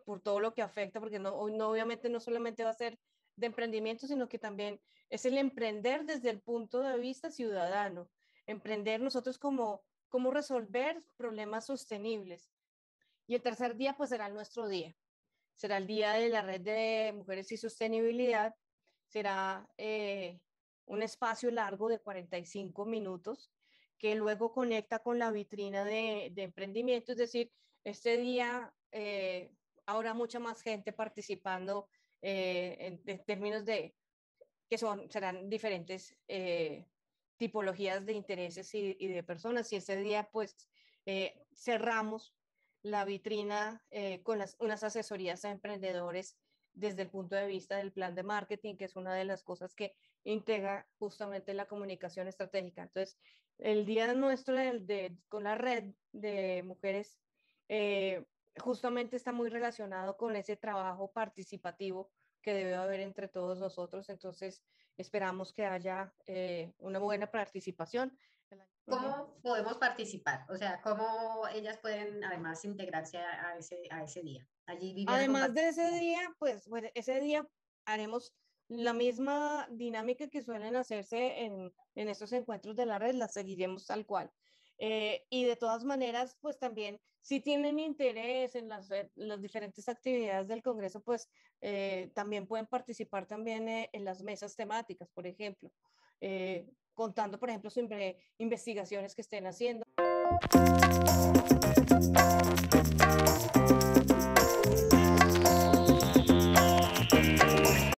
por todo lo que afecta, porque no, obviamente no solamente va a ser de emprendimiento, sino que también es el emprender desde el punto de vista ciudadano, emprender nosotros como cómo resolver problemas sostenibles. Y el tercer día, pues será nuestro día. Será el día de la Red de Mujeres y Sostenibilidad. Será un espacio largo de 45 minutos que luego conecta con la vitrina de emprendimiento. Es decir, este día habrá mucha más gente participando en términos de que serán diferentes tipologías de intereses y de personas. Y ese día, pues, cerramos la vitrina con unas asesorías a emprendedores desde el punto de vista del plan de marketing, que es una de las cosas que integra justamente la comunicación estratégica. Entonces, el día nuestro con la red de mujeres justamente está muy relacionado con ese trabajo participativo que debe haber entre todos nosotros. Entonces, esperamos que haya una buena participación. ¿Cómo podemos participar? O sea, ¿cómo ellas pueden además integrarse a ese día? Allí Viviana Además de ese día, pues bueno, ese día haremos la misma dinámica que suelen hacerse en estos encuentros de la red, la seguiremos tal cual. Y de todas maneras, pues también, si tienen interés en las diferentes actividades del Congreso, pues también pueden participar también en las mesas temáticas, por ejemplo, contando, por ejemplo, sobre investigaciones que estén haciendo.